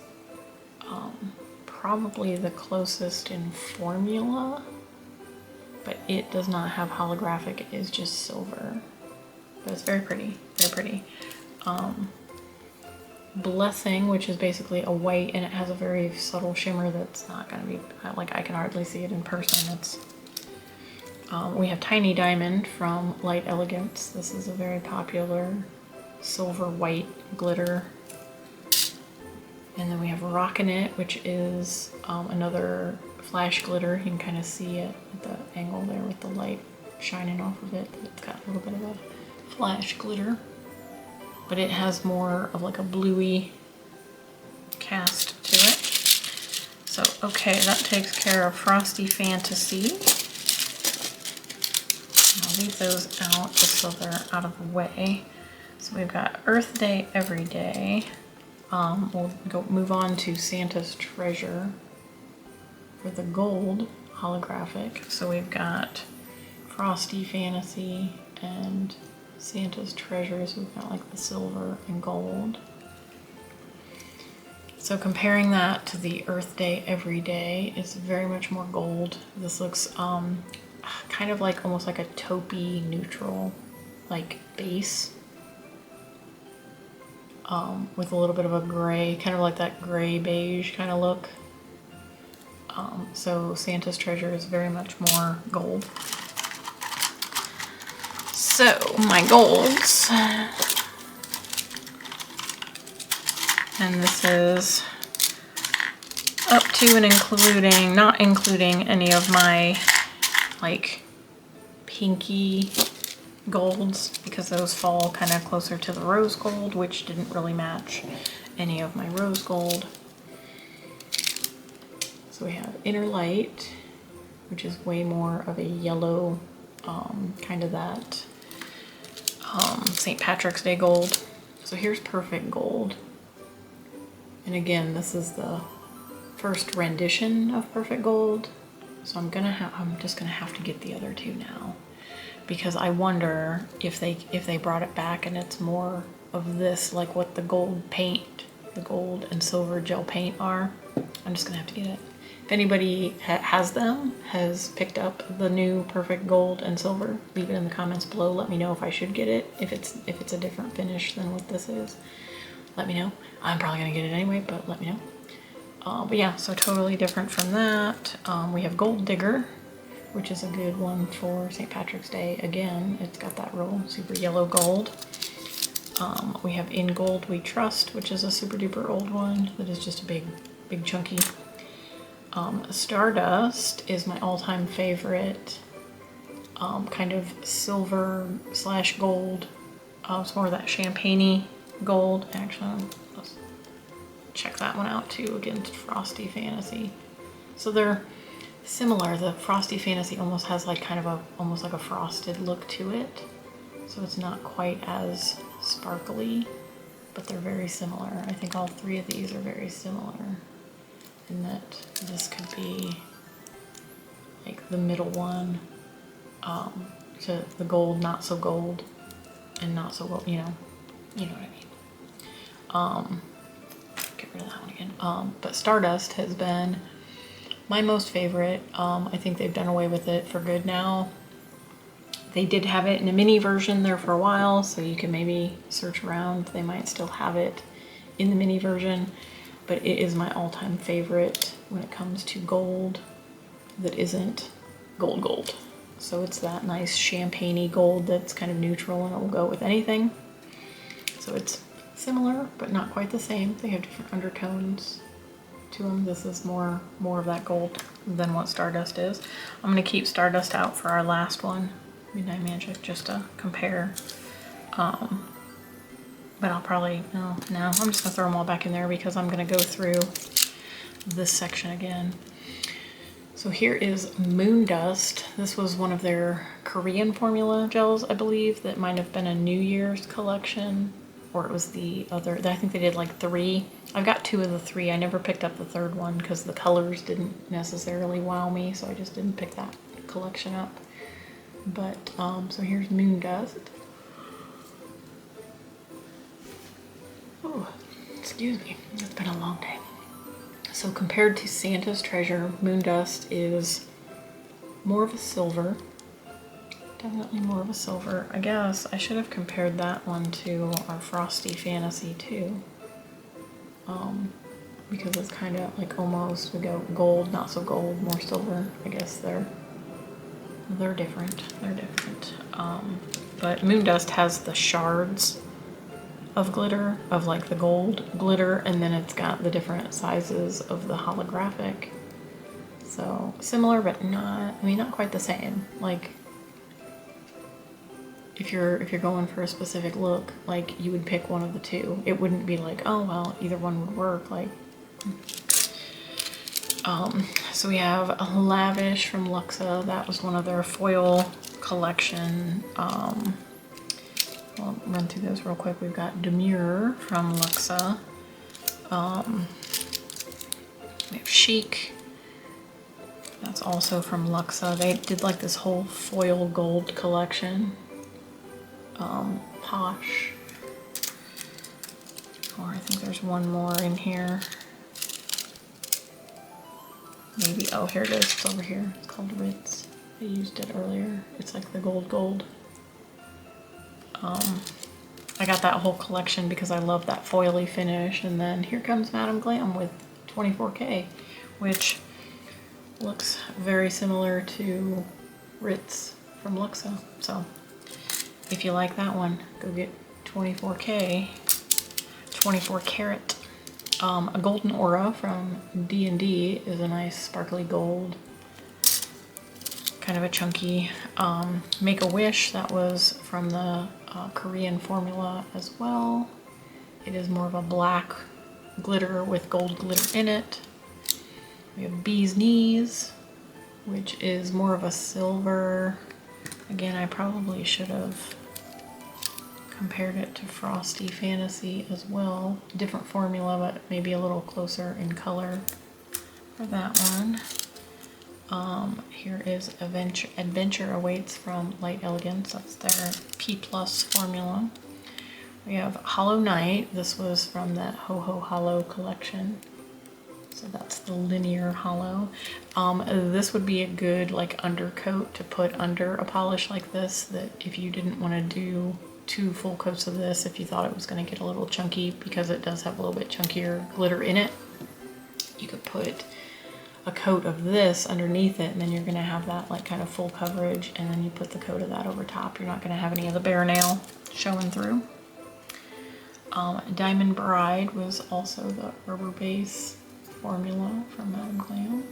probably the closest in formula, but it does not have holographic, it is just silver. But it's very pretty, very pretty. Blessing, which is basically a white, and it has a very subtle shimmer that's not gonna be, like I can hardly see it in person. It's we have Tiny Diamond from Light Elegance. This is a very popular silver white glitter. And then we have Rockin' It, which is another flash glitter. You can kind of see it at the angle there with the light shining off of it. It's got a little bit of a flash glitter, but it has more of like a bluey cast to it. So, okay, that takes care of Frosty Fantasy. I'll leave those out just so they're out of the way. So we've got Earth Day Every Day. We'll move on to Santa's Treasure for the gold holographic. So we've got Frosty Fantasy and Santa's Treasures. We've got like the silver and gold. So comparing that to the Earth Day Every Day, it's very much more gold. This looks kind of like almost like a taupey neutral like base. With a little bit of a gray, kind of like that gray beige kind of look. So Santa's Treasure is very much more gold. So my golds, and this is up to and including, not including any of my like pinky golds, because those fall kind of closer to the rose gold, which didn't really match any of my rose gold. So we have Inner Light, which is way more of a yellow, kind of that St. Patrick's Day gold. So here's Perfect Gold. And again, this is the first rendition of Perfect Gold. So I'm just gonna have to get the other two now, because I wonder if they brought it back and it's more of this, like what the gold paint, the gold and silver gel paint are. I'm just gonna have to get it. If anybody has them, has picked up the new Perfect Gold and Silver, leave it in the comments below. Let me know if I should get it. If it's a different finish than what this is, let me know. I'm probably gonna get it anyway, but let me know. But yeah, so totally different from that. We have Gold Digger, which is a good one for St. Patrick's Day. Again, it's got that real super yellow gold. We have In Gold We Trust, which is a super duper old one that is just a big chunky. Stardust is my all-time favorite, kind of silver / gold. It's more of that champagne-y gold. Actually, let's check that one out too against Frosty Fantasy. So they're similar. The Frosty Fantasy almost has like kind of almost like a frosted look to it. So it's not quite as sparkly, but they're very similar. I think all three of these are very similar in that this could be like the middle one to the gold, not so gold, and not so gold, you know what I mean. Get rid of that one again. But Stardust has been my most favorite. I think they've done away with it for good now. They did have it in a mini version there for a while, so you can maybe search around. They might still have it in the mini version, but it is my all-time favorite when it comes to gold that isn't gold. So it's that nice champagne-y gold that's kind of neutral and it will go with anything. So it's similar, but not quite the same. They have different undertones to them. This is more of that gold than what Stardust is. I'm gonna keep Stardust out for our last one, Midnight Magic, just to compare. But I'll probably, no, I'm just gonna throw them all back in there because I'm gonna go through this section again. So here is Moon Dust. This was one of their Korean formula gels, I believe, that might have been a New Year's collection, or it was the other. I think they did like 3. I've got 2 of the 3. I never picked up the 3rd one because the colors didn't necessarily wow me, so I just didn't pick that collection up. But, so here's Moon Dust. Oh, excuse me, it's been a long day. So compared to Santa's Treasure, Moon Dust is more of a silver. Definitely more of a silver. I guess I should have compared that one to our Frosty Fantasy too. Because it's kind of like almost, we go gold, not so gold, more silver. I guess they're different. They're different. But Moon Dust has the shards of glitter, of like the gold glitter, and then it's got the different sizes of the holographic. So similar, but not quite the same. Like if you're going for a specific look, like you would pick one of the two. It wouldn't be like, oh well, either one would work. Like so we have a Lavish from Luxa. That was one of their foil collection. I'll run through those real quick. We've got Demure from Luxa. We have Chic. That's also from Luxa. They did like this whole foil gold collection. Posh. Or I think there's one more in here. Maybe, oh, here it is. It's over here. It's called Ritz. I used it earlier. It's like the gold. I got that whole collection because I love that foily finish. And then here comes Madam Glam with 24K, which looks very similar to Ritz from Luxa. So if you like that one, go get 24K, 24 karat. A Golden Aura from D&D is a nice sparkly gold, kind of a chunky. Make a Wish, that was from the Korean formula as well. It is more of a black glitter with gold glitter in it. We have Bee's Knees, which is more of a silver. Again, I probably should have compared it to Frosty Fantasy as well. Different formula, but maybe a little closer in color for that one. Here is Adventure Awaits from Light Elegance. That's their P+ formula. We have Hollow Knight. This was from that Ho Ho Hollow collection. So that's the linear hollow. This would be a good like undercoat to put under a polish like this, that if you didn't want to do 2 full coats of this, if you thought it was going to get a little chunky, because it does have a little bit chunkier glitter in it, you could put a coat of this underneath it, and then you're going to have that like kind of full coverage, and then you put the coat of that over top. You're not going to have any of the bare nail showing through. Diamond Bride was also the rubber base formula from Madam Glam.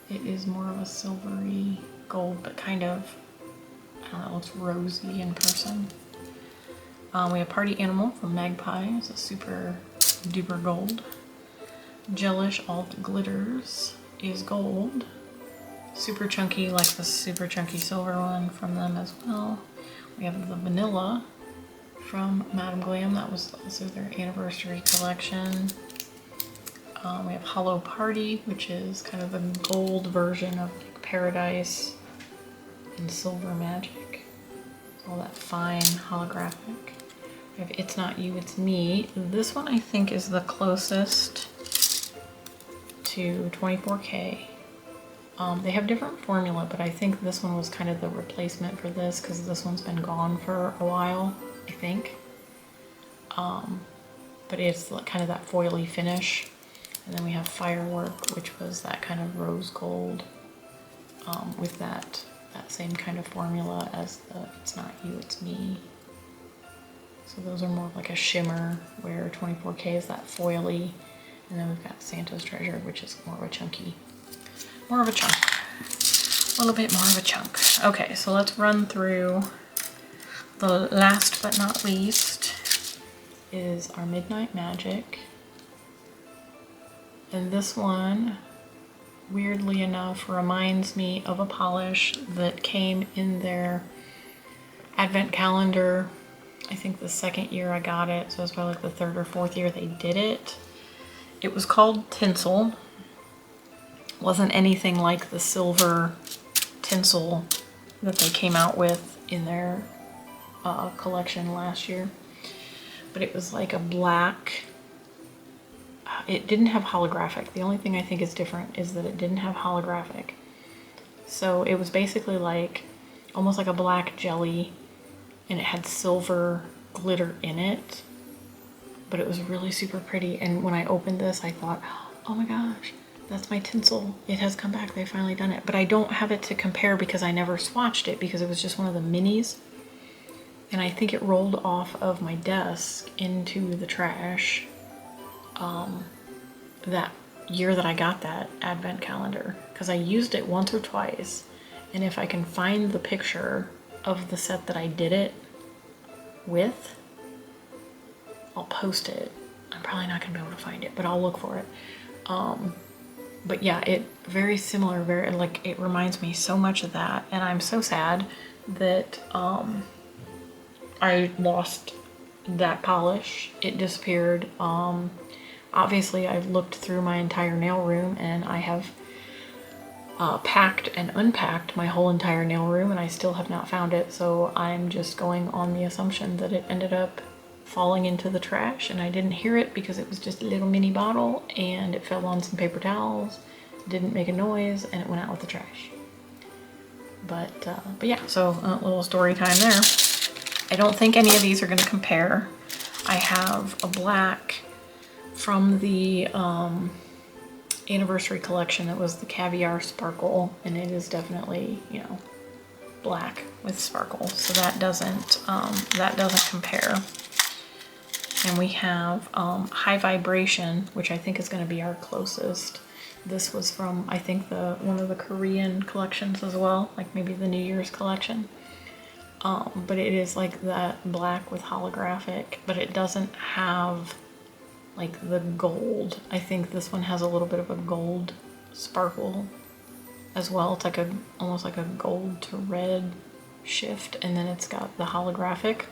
It is more of a silvery gold, but kind of, I don't know, it looks rosy in person. We have Party Animal from Magpie. It's a super duper gold. Gelish All That Glitters is gold. Super chunky, like the super chunky silver one from them as well. We have the Vanilla from Madam Glam. That was also their anniversary collection. We have Hollow Party, which is kind of the gold version of like Paradise and Silver Magic. All that fine holographic. We have It's Not You, It's Me. This one I think is the closest to 24K. They have different formula, but I think this one was kind of the replacement for this, because this one's been gone for a while, I think. But it's kind of that foily finish. And then we have Firework, which was that kind of rose gold, with that same kind of formula as the It's Not You, It's Me. So those are more of like a shimmer, where 24K is that foily. And then we've got Santa's Treasure, which is more of a chunky, more of a chunk. A little bit more of a chunk. Okay, so let's run through the last but not least is our Midnight Magic. And this one, weirdly enough, reminds me of a polish that came in their advent calendar. I think the second year I got it, so it's probably like the 3rd or 4th year they did it. It was called Tinsel. Wasn't anything like the silver tinsel that they came out with in their collection last year. But it was like a black, it didn't have holographic. The only thing I think is different is that it didn't have holographic. So it was basically like, almost like a black jelly, and it had silver glitter in it. But it was really super pretty, and when I opened this I thought, oh my gosh, that's my tinsel. It has come back, they've finally done it. But I don't have it to compare because I never swatched it, because it was just one of the minis. And I think it rolled off of my desk into the trash that year that I got that advent calendar, because I used it once or twice. And if I can find the picture of the set that I did it with, I'll post it. I'm probably not gonna be able to find it, but I'll look for it. But yeah, it very similar, very like, it reminds me so much of that, and I'm so sad that I lost that polish. It disappeared. Obviously I've looked through my entire nail room, and I have packed and unpacked my whole entire nail room, and I still have not found it. So I'm just going on the assumption that it ended up falling into the trash, and I didn't hear it because it was just a little mini bottle, and it fell on some paper towels, didn't make a noise, and it went out with the trash. But yeah, so a little story time there. I don't think any of these are going to compare. I have a black from the anniversary collection that was the Caviar Sparkle, and it is definitely, you know, black with sparkle, so that doesn't compare. And we have High Vibration, which I think is going to be our closest. This was from, I think, one of the Korean collections as well, like maybe the New Year's collection. But it is like that black with holographic, but it doesn't have like the gold. I think this one has a little bit of a gold sparkle as well. It's like almost like a gold to red shift, and then it's got the holographic.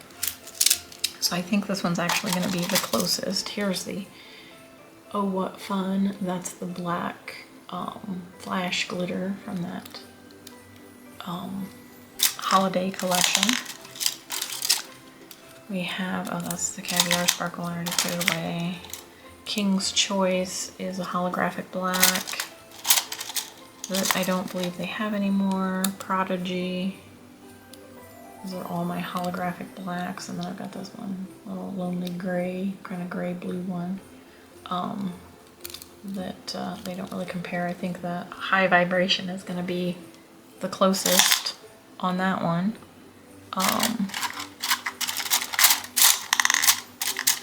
So I think this one's actually going to be the closest. Here's the Oh What Fun. That's the black flash glitter from that holiday collection. We have, oh, that's the Caviar Sparkle. I already put it away. King's Choice is a holographic black that I don't believe they have anymore. Prodigy. These are all my holographic blacks, and then I've got this one, little lonely gray, kind of gray blue one. That they don't really compare. I think the high vibration is going to be the closest on that one.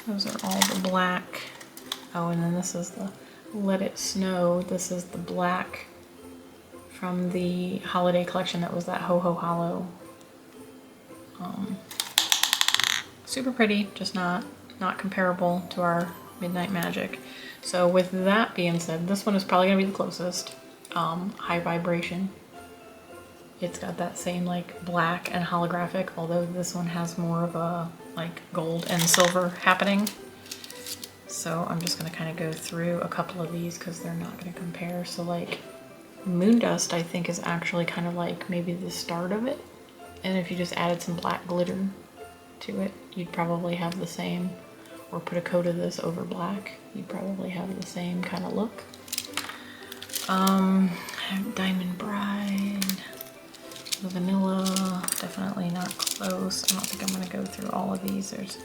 Those are all the black. Oh, and then this is the Let It Snow. This is the black from the holiday collection that was that Ho Ho Hollow. Super pretty, just not comparable to our Midnight Magic. So with that being said, this one is probably gonna be the closest. High vibration. It's got that same like black and holographic, although this one has more of a like gold and silver happening. So I'm just gonna kind of go through a couple of these because they're not gonna compare. So like Moondust, I think, is actually kind of like maybe the start of it. And if you just added some black glitter to it, you'd probably have the same, or put a coat of this over black, you'd probably have the same kind of look. Diamond Bride, the vanilla, definitely not close. I don't think I'm gonna go through all of these. There's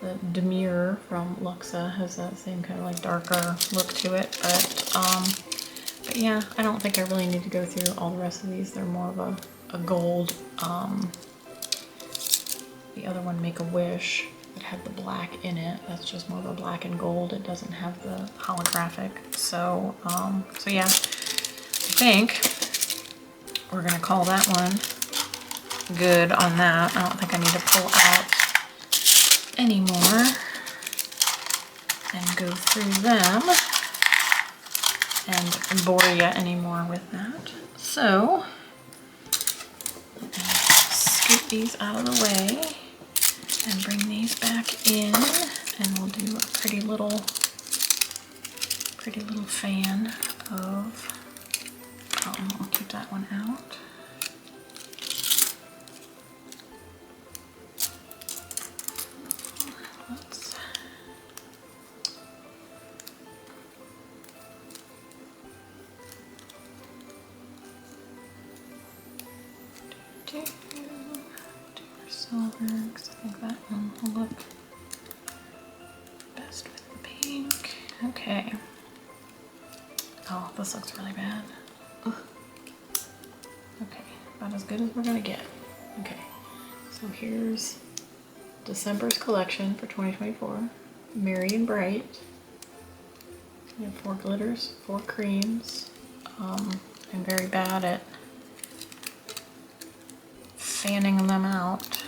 the Demure from Luxa, has that same kind of like darker look to it, but yeah, I don't think I really need to go through all the rest of these. They're more of a gold. The other one, Make a Wish, that had the black in it. That's just more of a black and gold. It doesn't have the holographic. So, so yeah, I think we're gonna call that one good on that. I don't think I need to pull out any more and go through them and bore you anymore with that. So, scoop these out of the way and bring these back in, and we'll do a pretty little fan of, I'll keep that one out. Let's do our silver, because I think that one will look best with the pink. Okay. Oh, this looks really bad. Ugh. Okay, about as good as we're gonna get. Okay, so here's December's collection for 2024. Merry and Bright. We have 4 glitters, 4 creams. I'm very bad at fanning them out.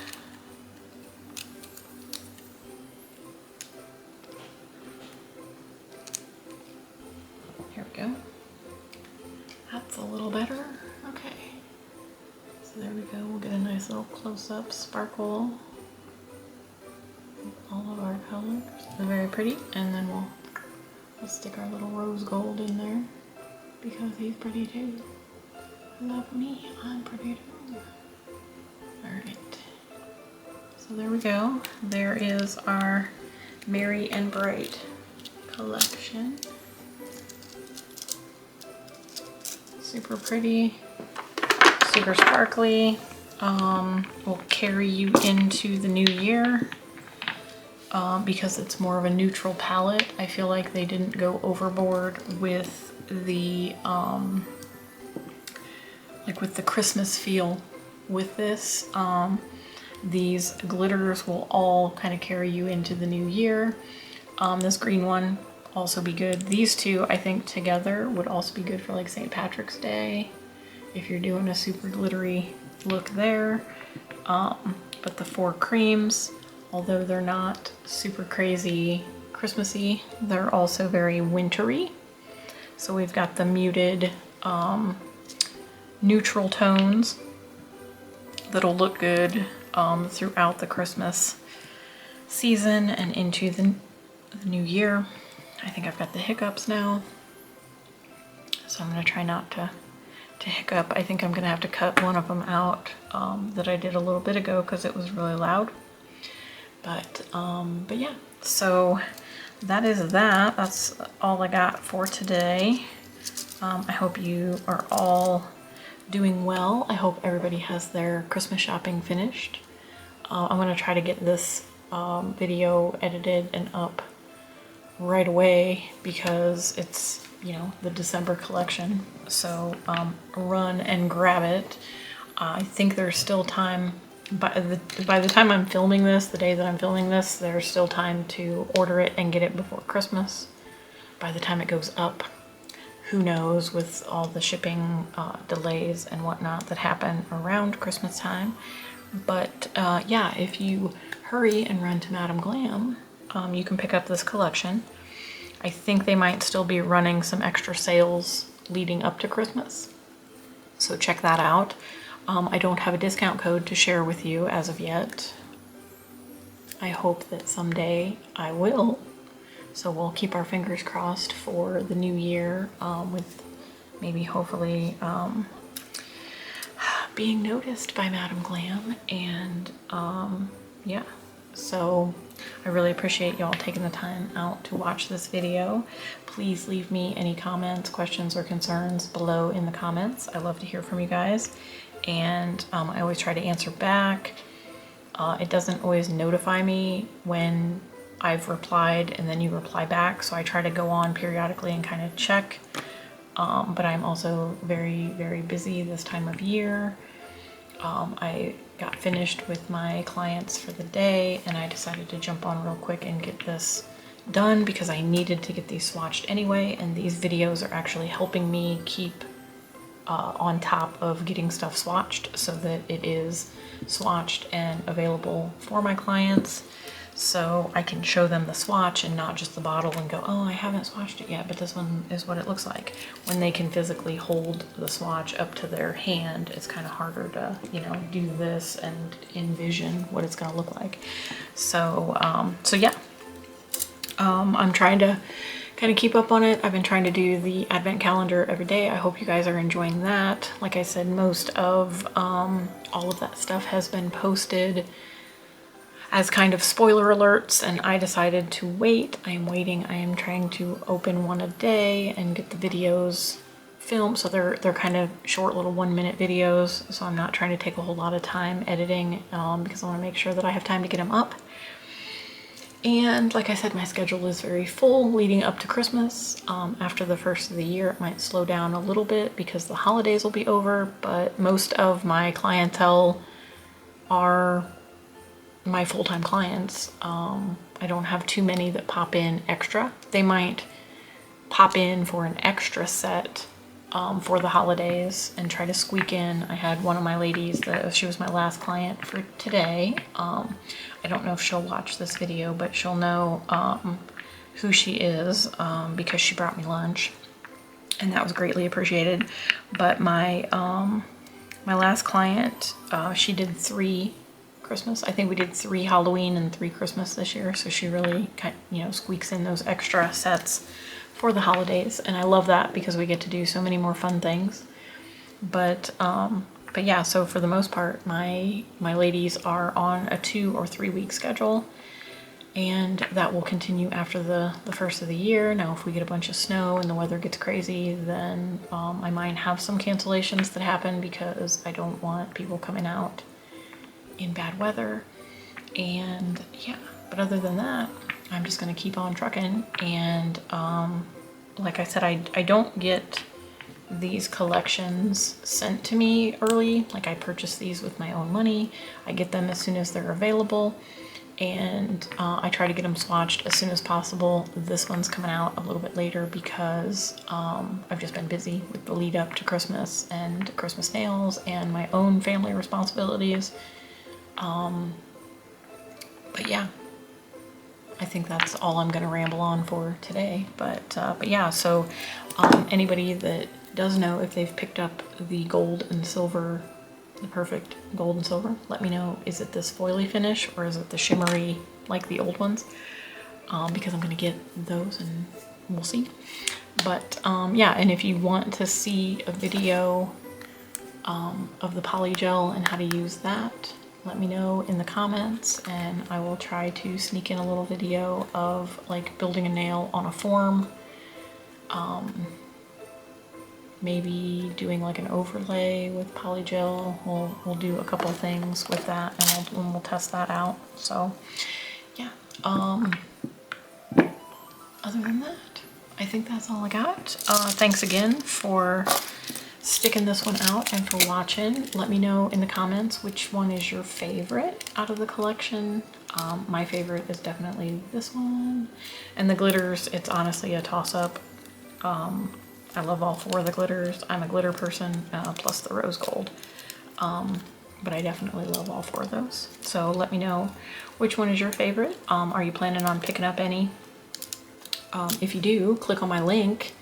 Here we go. That's a little better. Okay. So there we go. We'll get a nice little close-up sparkle. All of our colors. They're very pretty. And then we'll stick our little rose gold in there because he's pretty too. Love me, I'm pretty too. Alright. So there we go. There is our Merry and Bright collection. Super pretty, super sparkly. Will carry you into the new year because it's more of a neutral palette. I feel like they didn't go overboard with the like with the Christmas feel with this. These glitters will all kind of carry you into the new year. This green one also be good. These two, I think, together would also be good for like St. Patrick's Day if you're doing a super glittery look there. But the 4 creams, although they're not super crazy Christmassy, they're also very wintry. So we've got the muted neutral tones that'll look good throughout the Christmas season and into the new year. I think I've got the hiccups now, so I'm gonna try not to hiccup. I think I'm gonna have to cut one of them out that I did a little bit ago because it was really loud. But yeah, so that is that. That's all I got for today. I hope you are all doing well. I hope everybody has their Christmas shopping finished. I'm gonna try to get this video edited and up right away because it's, you know, the December collection. So run and grab it. I think there's still time. By the time I'm filming this, the day that I'm filming this, there's still time to order it and get it before Christmas. By the time it goes up, who knows with all the shipping delays and whatnot that happen around Christmas time. But yeah, if you hurry and run to Madam Glam, you can pick up this collection. I think they might still be running some extra sales leading up to Christmas, so check that out. I don't have a discount code to share with you as of yet. I hope that someday I will. So we'll keep our fingers crossed for the new year with maybe hopefully being noticed by Madam Glam. And yeah, so I really appreciate y'all taking the time out to watch this video. Please leave me any comments, questions, or concerns below in the comments. I love to hear from you guys. And I always try to answer back. It doesn't always notify me when I've replied and then you reply back, so I try to go on periodically and kind of check. But I'm also very, very busy this time of year. I got finished with my clients for the day and I decided to jump on real quick and get this done because I needed to get these swatched anyway, and these videos are actually helping me keep on top of getting stuff swatched so that it is swatched and available for my clients, so I can show them the swatch and not just the bottle and go, oh, I haven't swatched it yet, but this one is what it looks like. When they can physically hold the swatch up to their hand, it's kind of harder to, you know, do this and envision what it's gonna look like. So so yeah, I'm trying to kind of keep up on it. I've been trying to do the advent calendar every day. I hope you guys are enjoying that. Like I said, most of all of that stuff has been posted as kind of spoiler alerts, and I decided to wait. I am waiting. I am trying to open one a day and get the videos filmed, so they're kind of short little 1-minute videos, so I'm not trying to take a whole lot of time editing because I want to make sure that I have time to get them up. And like I said, my schedule is very full leading up to Christmas. After the first of the year, it might slow down a little bit because the holidays will be over, but most of my clientele are my full-time clients. I don't have too many that pop in extra. They might pop in for an extra set for the holidays and try to squeak in. I had one of my ladies, she was my last client for today. I don't know if she'll watch this video, but she'll know who she is because she brought me lunch, and that was greatly appreciated. But my my last client, she did 3 Christmas. I think we did 3 Halloween and 3 Christmas this year, so she really kind of, you know, squeaks in those extra sets for the holidays, and I love that because we get to do so many more fun things. But yeah, so for the most part, my ladies are on a 2 or 3 week schedule, and that will continue after the first of the year. Now, if we get a bunch of snow and the weather gets crazy, then I might have some cancellations that happen because I don't want people coming out in bad weather. And yeah, but other than that, I'm just gonna keep on trucking. And like I said, I don't get these collections sent to me early. Like, I purchase these with my own money. I get them as soon as they're available, and I try to get them swatched as soon as possible. This one's coming out a little bit later because I've just been busy with the lead up to Christmas and Christmas nails and my own family responsibilities. But yeah, I think that's all I'm gonna ramble on for today. But yeah, so anybody that does know if they've picked up the gold and silver, the perfect gold and silver, let me know. Is it this foily finish or is it the shimmery like the old ones? Because I'm gonna get those and we'll see. But yeah, and if you want to see a video of the poly gel and how to use that, let me know in the comments, and I will try to sneak in a little video of like building a nail on a form. Maybe doing like an overlay with polygel. We'll do a couple things with that, and we'll test that out. So yeah, other than that, I think that's all I got. Thanks again for sticking this one out and for watching. Let me know in the comments which one is your favorite out of the collection. My favorite is definitely this one, and the glitters, it's honestly a toss-up. I love all four of the glitters. I'm a glitter person, plus the rose gold. But I definitely love all four of those. So let me know which one is your favorite. Are you planning on picking up any? If you do, click on my link.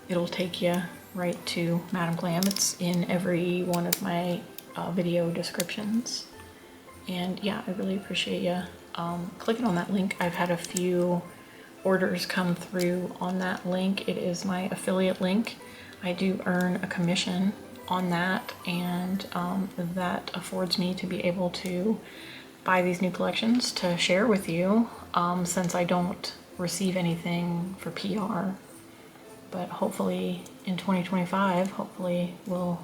It'll take you right to Madam Glam. It's in every one of my video descriptions. And yeah, I really appreciate you clicking on that link. I've had a few orders come through on that link. It is my affiliate link. I do earn a commission on that, and that affords me to be able to buy these new collections to share with you, since I don't receive anything for PR. But hopefully in 2025, hopefully we'll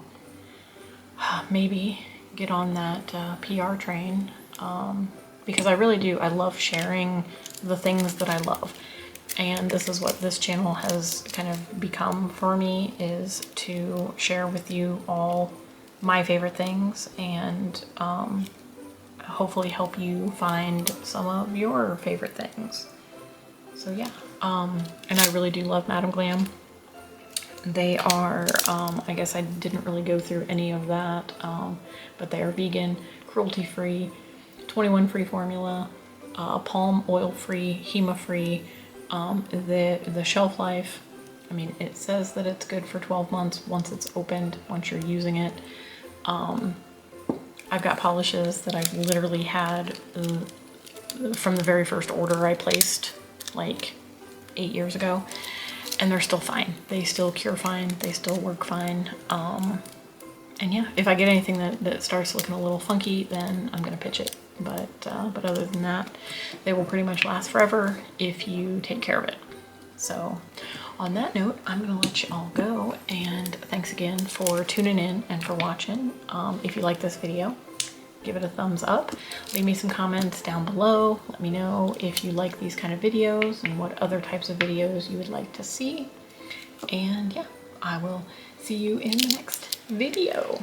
maybe get on that PR train, because I really do. I love sharing the things that I love. And this is what this channel has kind of become for me, is to share with you all my favorite things, and hopefully help you find some of your favorite things. So yeah, and I really do love Madam Glam. They are, I guess I didn't really go through any of that, but they are vegan, cruelty-free, 21 free formula, palm oil free, HEMA free. The shelf life, I mean, it says that it's good for 12 months once it's opened, once you're using it. I've got polishes that I've literally had from the very first order I placed like 8 years ago, and they're still fine. They still cure fine, they still work fine. And yeah, if I get anything that starts looking a little funky, then I'm gonna pitch it. But other than that, they will pretty much last forever if you take care of it. So on that note, I'm gonna let you all go, and thanks again for tuning in and for watching. If you like this video, give it a thumbs up. Leave me some comments down below. Let me know if you like these kind of videos and what other types of videos you would like to see. And yeah, I will see you in the next video.